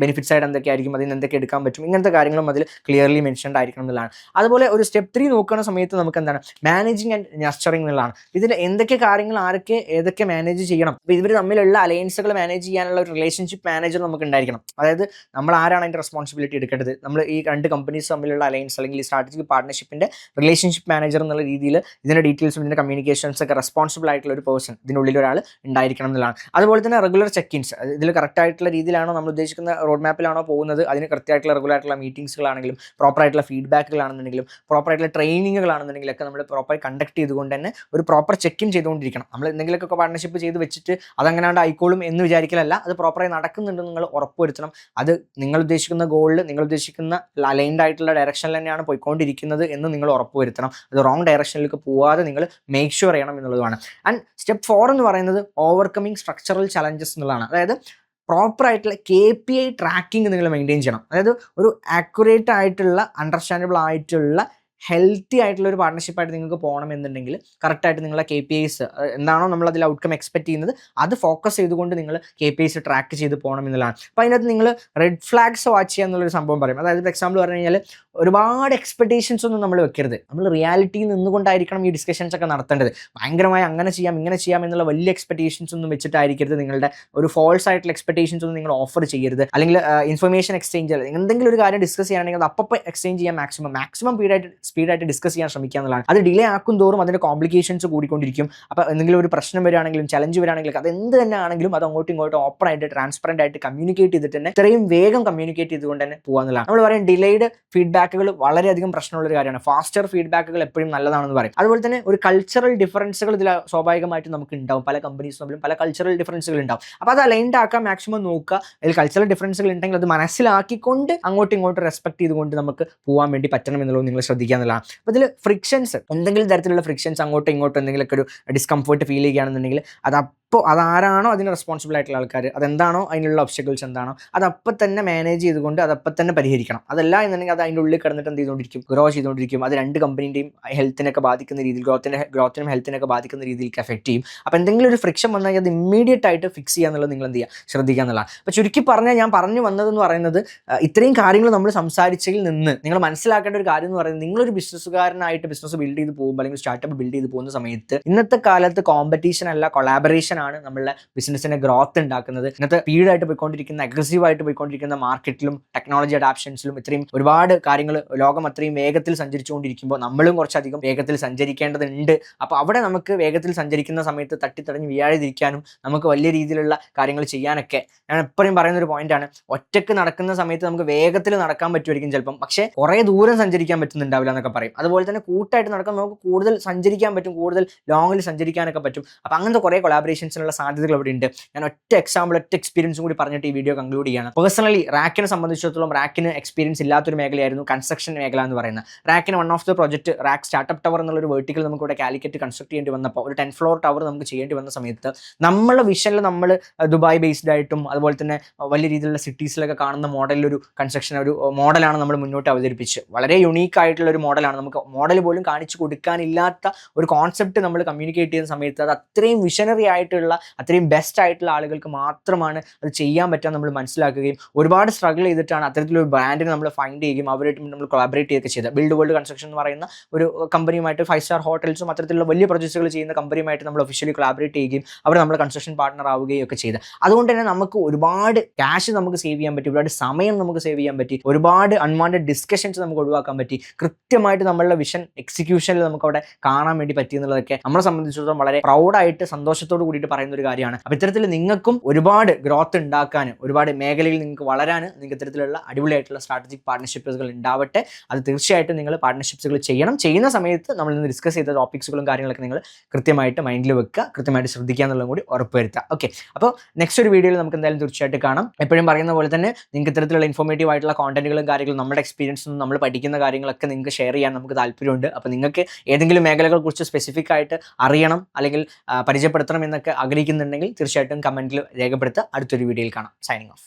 ബെനിഫിറ്റ് സൈഡ് എന്തൊക്കെയായിരിക്കും, അതിന് എന്തൊക്കെ എടുക്കാൻ പറ്റും, ഇങ്ങനത്തെ കാര്യങ്ങളും അതിൽ ക്ലിയർലി മെൻഷൻഡ് ആയിരിക്കണം എന്നുള്ളതാണ്. അതുപോലെ ഒരു സ്റ്റെപ്പ് 3 നോക്കുന്ന സമയത്ത് നമുക്ക് എന്താണ്, മാനേജിങ് ആൻഡ് നർച്ചറിങ് എന്നുള്ളതാണ്. ഇതിൽ എന്തൊക്കെ കാര്യങ്ങൾ ആരൊക്കെ ഏതൊക്കെ മാനേജ് ചെയ്യണം, അപ്പോൾ ഇവർ തമ്മിലുള്ള അലയൻസുകൾ മാനേജ് ചെയ്യാനുള്ള ഒരു റിലേഷൻഷിപ്പ് മാനേജർ നമുക്ക് ഉണ്ടായിരിക്കണം. അതായത് നമ്മൾ ആരാണ് അതിൻ്റെ റെസ്പോൺസിബിലിറ്റി എടുക്കേണ്ടത്, നമ്മൾ ഈ 2 കമ്പനീസ് തമ്മിലുള്ള അലയൻസ് അല്ലെങ്കിൽ ഈ സ്ട്രാറ്റജിക് പാർട്ട്ണർഷിപ്പിൻ്റെ റിലേഷൻഷിപ്പ് മാനേജർ എന്നുള്ള രീതിയിൽ ഇതിൻ്റെ ഡീറ്റെയിൽസും ഇതിൻ്റെ കമ്മ്യൂണിക്കേഷൻസ് ഒക്കെ റെസ്പോൺസിബിൾ ആയിട്ടുള്ള ഒരു പേഴ്സൺ ഇതിനുള്ളിൽ ഒരാൾ ഉണ്ടായിരിക്കണം എന്നുള്ളതാണ്. അതുപോലെ തന്നെ റെഗുലർ ചെക്കിൻസ്, ഇതിൽ കറക്റ്റ് ആയിട്ടുള്ള രീതിയിലാണോ നമ്മൾ ഉദ്ദേശിക്കുന്ന റോഡ് മാപ്പിലാണോ പോകുന്നത്, അതിന് കൃത്യമായിട്ടുള്ള റെഗുലർ ആയിട്ടുള്ള മീറ്റിംഗ്സുകളാണെങ്കിലും പ്രോപ്പർ ആയിട്ടുള്ള ഫീഡ്ബാക്കുകളാണെന്നുണ്ടെങ്കിലും പ്രോപ്പർ ആയിട്ടുള്ള ട്രെയിനിങ്ങുകളാണെന്നുണ്ടെങ്കിലും ഒക്കെ നമ്മൾ പ്രോപ്പർ കണ്ടക്ട് ചെയ്തുകൊണ്ട് തന്നെ ഒരു പ്രോപ്പർ ചെക്കിൻ ചെയ്തുകൊണ്ടിരിക്കണം. നമ്മൾ എന്തെങ്കിലുമൊക്കെ പാർട്ണർഷിപ്പ് ചെയ്ത് വെച്ചിട്ട് അതങ്ങനെയാണ്ട് ആയിക്കോളും എന്ന് വിചാരിക്കലല്ല, അത് പ്രോപ്പറായി നടക്കുന്നുണ്ടെന്ന് നിങ്ങൾ ഉറപ്പുവരുത്തണം. അത് നിങ്ങൾ ഉദ്ദേശിക്കുന്ന ഗോളിൽ നിങ്ങൾ ഉദ്ദേശിക്കുന്ന അലൈൻഡ് ആയിട്ടുള്ള ഡയറക്ഷനിൽ തന്നെയാണ് പോയിക്കൊണ്ടിരിക്കുന്നത് എന്ന് നിങ്ങൾ ഉറപ്പുവരുത്തണം. അത് റോങ് ഡയറക്ഷനിലേക്ക് പോവാതെ നിങ്ങൾ മേക്ക് ഷുവർ ചെയ്യണം എന്നുള്ളതാണ്. ആൻഡ് സ്റ്റെപ്പ് 4 എന്ന് പറയുന്നത് ഓവർകമ്മിങ് സ്ട്രക്ചറൽ ചലഞ്ചസ് എന്നുള്ളതാണ്. അതായത് പ്രോപ്പർ ആയിട്ടുള്ള KPI ട്രാക്കിംഗ് നിങ്ങൾ മെയിൻറ്റെയിൻ ചെയ്യണം. അതായത് ഒരു ആക്യുറേറ്റ് ആയിട്ടുള്ള അണ്ടർസ്റ്റാൻഡബിൾ ആയിട്ടുള്ള ഹെൽത്തി ആയിട്ടുള്ള ഒരു പാർട്ണർഷിപ്പായിട്ട് നിങ്ങൾക്ക് പോകണമെന്നുണ്ടെങ്കിൽ കറക്റ്റായിട്ട് നിങ്ങളെ KPIs എന്താണോ നമ്മൾ അതിൽ ഔട്ട്കം എക്സ്പെക്ട് ചെയ്യുന്നത് അത് ഫോക്കസ് ചെയ്തുകൊണ്ട് നിങ്ങൾ KPIs ട്രാക്ക് ചെയ്ത് പോകണം എന്നുള്ളതാണ്. അപ്പോൾ അതിനകത്ത് നിങ്ങൾ റെഡ് ഫ്ലാഗ്സ് വാച്ച് ചെയ്യുക എന്നുള്ളൊരു സംഭവം പറയും. അതായത് ഇപ്പോൾ എക്സാമ്പിൾ പറഞ്ഞു കഴിഞ്ഞാൽ ഒരുപാട് എക്സ്പെക്ടേഷൻസ് ഒന്നും നമ്മൾ വെക്കരുത്. നമ്മൾ റിയാലിറ്റിയിൽ നിന്നുകൊണ്ടായിരിക്കണം ഈ ഡിസ്കഷൻസ് ഒക്കെ നടത്തേണ്ടത്. ഭയങ്കരമായി അങ്ങനെ ചെയ്യാം ഇങ്ങനെ ചെയ്യാം എന്നുള്ള വലിയ എക്സ്പെക്ടേഷൻസ് ഒന്നും വെച്ചിട്ടായിരിക്കരുത്. നിങ്ങളുടെ ഒരു ഫോൾസ് ആയിട്ടുള്ള എക്സ്പെക്ടേഷൻസ് ഒന്നും നിങ്ങൾ ഓഫർ ചെയ്യരുത്. അല്ലെങ്കിൽ ഇൻഫർമേഷൻ എക്സ്ചേഞ്ച്, എന്തെങ്കിലും ഒരു കാര്യം ഡിസ്കസ് ചെയ്യുകയാണെങ്കിൽ അത് അപ്പോൾ എക്സ്ചേഞ്ച് ചെയ്യാൻ മാക്സിമം സ്പീഡായിട്ട് ഡിസ്കസ് ചെയ്യാൻ ശ്രമിക്കുക എന്നുള്ളതാണ്. അത് ഡിലേ ആക്കും തോറും അതിൻ്റെ കോംപ്ലിക്കേഷൻസ് കൂടിക്കൊണ്ടിരിക്കും. അപ്പോൾ എന്തെങ്കിലും ഒരു പ്രശ്നം വരികയാണെങ്കിലും ചലഞ്ച് വരികയാണെങ്കിലും അത് എന്ത് തന്നെ ആണെങ്കിലും അത് അങ്ങോട്ടും ഇങ്ങോട്ടും ഓപ്പൺ ആയിട്ട് ട്രാൻസ്പെറൻ്റ് ആയിട്ട് കമ്മ്യൂണിക്കേറ്റ് ചെയ്തിട്ട് തന്നെ ഇത്രയും വേഗം കമ്മ്യൂണിക്കേറ്റ് ചെയ്തുകൊണ്ട് തന്നെ പോകാന്നുള്ളതാണ്. നമ്മൾ പറയും ഡിലേഡ് ഫീഡ്ബാക്കുകൾ വളരെയധികം പ്രശ്നമുള്ളൊരു കാര്യമാണ്. ഫാസ്റ്റർ ഫീഡ്ബാക്കുകൾ എപ്പോഴും നല്ലതാണെന്ന് പറയും. അതുപോലെ തന്നെ ഒരു കൾച്ചറൽ ഡിഫറൻസുകൾ ഇതിൽ സ്വാഭാവികമായിട്ട് നമുക്ക് ഉണ്ടാവും. പല കമ്പനീസ് തമ്മിലും പല കൾച്ചറൽ ഡിഫറൻസുകൾ ഉണ്ടാവും. അപ്പോൾ അത് അലൈൻഡ് ആക്കാൻ മാക്സിമം നോക്കുക. അതിൽ കൾച്ചറൽ ഡിഫറൻസുകൾ ഉണ്ടെങ്കിൽ അത് മനസ്സിലാക്കിക്കൊണ്ട് അങ്ങോട്ടും ഇങ്ങോട്ടും റെസ്പെക്ട് ചെയ്തുകൊണ്ട് നമുക്ക് പോകാൻ വേണ്ടി പറ്റണം എന്നുള്ളത് നിങ്ങൾ ശ്രദ്ധിക്കുക എന്നുള്ളതാണ്. അപ്പോൾ ഇതിൽ ഫ്രിക്ഷൻസ്, എന്തെങ്കിലും തരത്തിലുള്ള ഫ്രിക്ഷൻസ് അങ്ങോട്ടും ഇങ്ങോട്ടും എന്തെങ്കിലുമൊക്കെ ഒരു ഡിസ്കംഫർട്ട് ഫീൽ ചെയ്യുകയാണെന്നുണ്ടെങ്കിൽ അപ്പോൾ അതാരാണോ അതിന് റെസ്പോൺസിബിൾ ആയിട്ടുള്ള ആൾക്കാർ, അതെന്താണോ അതിനുള്ള ഒബ്സ്റ്റക്കിൾസ് എന്താണോ അതപ്പം തന്നെ മാനേജ് ചെയ്തുകൊണ്ട് അതപ്പം തന്നെ പരിഹരിക്കണം. അതല്ല എന്നുണ്ടെങ്കിൽ അത് അതിൻ്റെ ഉള്ളിൽ കിടന്നിട്ട് എന്ത് ചെയ്തുകൊണ്ടിരിക്കും, ഗ്രോ ചെയ്തുകൊണ്ടിരിക്കും. അത് 2 കമ്പനീൻ്റെയും ഹെൽത്തിനൊക്കെ ബാധിക്കുന്ന രീതിയിൽ, ഗ്രോത്തിനും ഹെൽത്തിനൊക്കെ ബാധിക്കുന്ന രീതിയിലേക്ക് എഫക്ട് ചെയ്യും. അപ്പോൾ എന്തെങ്കിലും ഒരു ഫ്രിക്ഷൻ വന്നാൽ അത് ഇമ്മീഡിയറ്റ് ആയിട്ട് ഫിക്സ് ചെയ്യുക എന്നുള്ളത് നിങ്ങൾ എന്ത് ചെയ്യുക, ശ്രദ്ധിക്കുക എന്നുള്ളതാണ്. അപ്പോൾ ചുരുക്കി പറഞ്ഞാൽ ഞാൻ പറഞ്ഞു വന്നതെന്ന് പറയുന്നത് ഇത്രയും കാര്യങ്ങൾ നമ്മൾ സംസാരിച്ചതിൽ നിന്ന് നിങ്ങൾ മനസ്സിലാക്കേണ്ട ഒരു കാര്യം എന്ന് പറയുന്നത്, നിങ്ങളൊരു ബിസിനസ്സുകാരനായിട്ട് ബിസിനസ് ബിൽഡ് ചെയ്ത് പോകുമ്പോൾ അല്ലെങ്കിൽ സ്റ്റാർട്ടപ്പ് ബിൽഡ് ചെയ്ത് പോകുന്ന സമയത്ത് ഇന്നത്തെ കാലത്ത് കോമ്പറ്റീഷൻ അല്ല കൊളാബറേഷൻ ആണ് നമ്മളുടെ ബിസിനസ്സിന്റെ ഗ്രോത്ത് ഉണ്ടാക്കുന്നത്. ഇന്നത്തെ സ്പീഡായിട്ട് പോയിക്കൊണ്ടിരിക്കുന്ന അഗ്രസീവായിട്ട് പോയിക്കൊണ്ടിരിക്കുന്ന മാർക്കറ്റിലും ടെക്നോളജി അഡാപ്ഷൻസിലും ഇത്രയും ഒരുപാട് കാര്യങ്ങൾ ലോകം അത്രയും വേഗത്തിൽ സഞ്ചരിച്ചുകൊണ്ടിരിക്കുമ്പോൾ നമ്മളും കുറച്ചധികം വേഗത്തിൽ സഞ്ചരിക്കേണ്ടതുണ്ട്. അപ്പോൾ അവിടെ നമുക്ക് വേഗത്തിൽ സഞ്ചരിക്കുന്ന സമയത്ത് തട്ടിത്തടഞ്ഞ് വീഴാതിരിക്കാനും നമുക്ക് വലിയ രീതിയിലുള്ള കാര്യങ്ങൾ ചെയ്യാനൊക്കെ ഞാൻ എപ്പോഴും പറയുന്ന ഒരു പോയിന്റാണ്. ഒറ്റയ്ക്ക് നടക്കുന്ന സമയത്ത് നമുക്ക് വേഗത്തിൽ നടക്കാൻ പറ്റുമായിരിക്കും ചിലപ്പം, പക്ഷേ കുറേ ദൂരം സഞ്ചരിക്കാൻ പറ്റുന്നുണ്ടാവില്ല എന്നൊക്കെ പറയും. അതുപോലെ തന്നെ കൂട്ടായിട്ട് നടക്കാൻ നമുക്ക് കൂടുതൽ സഞ്ചരിക്കാൻ പറ്റും, കൂടുതൽ ലോങ്ങിൽ സഞ്ചരിക്കാനൊക്കെ പറ്റും. അപ്പോൾ അങ്ങനത്തെ കുറേ കൊളാബറേഷൻസിനുള്ള സാധ്യതകൾ അവിടെ ഉണ്ട്. ഞാൻ ഒറ്റ എക്സ്പീരിയൻസും കൂടി പറഞ്ഞിട്ട് ഈ വീഡിയോ കൺക്ലൂഡ് ചെയ്യാണ്. പേഴ്സണലി റാക്കിനെ സംബന്ധിച്ചിടത്തോളം റാക്കിന് എക്സ്പീരിയൻസ് ഇല്ലാത്തൊരു മേഖലയായിരുന്നു കൺസ്ട്രക്ഷൻ മേഖല എന്ന് പറയുന്നത്. റാക്കിന് one of the project Rack startup tower എന്നുള്ളൊരു വെർട്ടിക്കൽ നമുക്ക് ഇവിടെ കാലിക്കറ്റ് കൺസ്ട്രക്ട് ചെയ്യേണ്ടി വന്നപ്പോൾ, ഒരു 10 ഫ്ലോർ ടവർ നമുക്ക് ചെയ്യേണ്ടി വന്ന സമയത്ത് നമ്മളെ വിഷനിൽ നമ്മൾ ദുബായ് ബേസ്ഡ് ആയിട്ടും അതുപോലെ തന്നെ വലിയ രീതിയിലുള്ള സിറ്റീസിലൊക്കെ കാണുന്ന മോഡലിലൊരു കൺസ്ട്രക്ഷൻ ഒരു മോഡലാണ് നമ്മൾ മുന്നോട്ട് അവതരിപ്പിച്ച്. വളരെ യുണീക്ക് ആയിട്ടുള്ള ഒരു മോഡലാണ്. നമുക്ക് മോഡൽ പോലും കാണിച്ചു കൊടുക്കാനില്ലാത്ത ഒരു കോൺസെപ്റ്റ് നമ്മൾ കമ്മ്യൂണിക്കേറ്റ് ചെയ്യുന്ന സമയത്ത് അത് അത്രയും വിഷനറി ആയിട്ടുള്ള അത്രയും ബെസ്റ്റ് ആയിട്ടുള്ള ആളുകൾക്ക് മാത്രമാണ് അത് ചെയ്യാൻ പറ്റുക നമ്മൾ മനസ്സിലാക്കുകയും ഒരുപാട് സ്ട്രഗിൾ ചെയ്തിട്ടാണ് അത്തരത്തിലൊരു ബ്രാൻഡിനെ നമ്മൾ ഫൈൻഡ് ചെയ്യുകയും അവരായിട്ട് നമ്മൾ കൊളാബറേറ്റ് ചെയ്യുകയൊക്കെ ചെയ്തത്. ബിൽഡ് വേൾഡ് കൺസ്ട്രക്ഷൻ എന്ന് പറയുന്ന ഒരു കമ്പനിയുമായിട്ട് 5 സ്റ്റാർ ഹോട്ടൽസും അത്തരത്തിലുള്ള വലിയ പ്രൊജക്റ്റുകൾ ചെയ്യുന്ന കമ്പനിയുമായിട്ട് നമ്മൾ ഒഫീഷ്യലി കൊളാബറേറ്റ് ചെയ്യുകയും അവർ നമ്മൾ കൺസ്ട്രക്ഷൻ പാർട്ണർ ആവുകയും ഒക്കെ ചെയ്ത്. അതുകൊണ്ട് തന്നെ നമുക്ക് ഒരുപാട് ക്യാഷ് നമുക്ക് സേവ് ചെയ്യാൻ പറ്റി, ഒരുപാട് സമയം നമുക്ക് സേവ് ചെയ്യാൻ പറ്റി, ഒരുപാട് അൺവാണ്ടഡ് ഡിസ്കഷൻസ് നമുക്ക് ഒഴിവാക്കാൻ പറ്റി, കൃത്യമായിട്ട് നമ്മളുടെ വിഷൻ എക്സിക്യൂഷനിൽ നമുക്ക് അവിടെ കാണാൻ വേണ്ടി പറ്റി എന്നുള്ളതൊക്കെ നമ്മളെ സംബന്ധിച്ചിടത്തോളം വളരെ പ്രൗഡായിട്ട് സന്തോഷത്തോട് കൂടി വേണ്ടിയിട്ട് പറയുന്ന ഒരു കാര്യമാണ്. അപ്പോൾ ഇത്തരത്തിൽ നിങ്ങൾക്കും ഒരുപാട് ഗ്രോത്ത് ഉണ്ടാക്കാൻ, ഒരുപാട് മേഖലയിൽ നിങ്ങൾക്ക് വളരാൻ നിങ്ങൾക്ക് ഇത്തരത്തിലുള്ള അടിപൊളിയായിട്ടുള്ള സ്ട്രാറ്റജിക് പാർട്ണർഷിപ്പുകൾ ഉണ്ടാവട്ടെ. അത് തീർച്ചയായിട്ടും നിങ്ങൾ പാർട്ണർഷിപ്സുകൾ ചെയ്യണം. ചെയ്യുന്ന സമയത്ത് നമ്മൾ ഇന്ന് ഡിസ്കസ് ചെയ്ത ടോപ്പിക്സുകളും കാര്യങ്ങളൊക്കെ നിങ്ങൾ കൃത്യമായിട്ട് മൈൻഡിൽ വെക്കുക, കൃത്യമായിട്ട് ശ്രദ്ധിക്കുക എന്നുള്ളതും കൂടി ഉറപ്പുവരുത്തുക. ഓക്കെ, അപ്പോൾ നെക്സ്റ്റ് ഒരു വീഡിയോയിൽ നമുക്ക് എന്തായാലും തീർച്ചയായിട്ടും കാണാം. എപ്പോഴും പറയുന്ന പോലെ തന്നെ നിങ്ങൾക്ക് ഇത്തരത്തിലുള്ള ഇൻഫോർമേറ്റീവ് ആയിട്ടുള്ള കോണ്ടന്റുകളും കാര്യങ്ങളും നമ്മുടെ എക്സ്പീരിയൻസും നമ്മൾ പഠിക്കുന്ന കാര്യങ്ങളൊക്കെ നിങ്ങൾക്ക് ഷെയർ ചെയ്യാൻ നമുക്ക് താല്പര്യമുണ്ട്. അപ്പോൾ നിങ്ങൾക്ക് ഏതെങ്കിലും മേഖലകളെ കുറിച്ച് സ്പെസിഫിക് ആയിട്ട് അറിയണം അല്ലെങ്കിൽ പരിചയപ്പെടുത്തണം എന്നൊക്കെ ആഗ്രഹിക്കുന്നുണ്ടെങ്കിൽ തീർച്ചയായിട്ടും കമന്റിൽ രേഖപ്പെടുത്തുക. അടുത്തൊരു വീഡിയോയിൽ കാണാം. Signing off.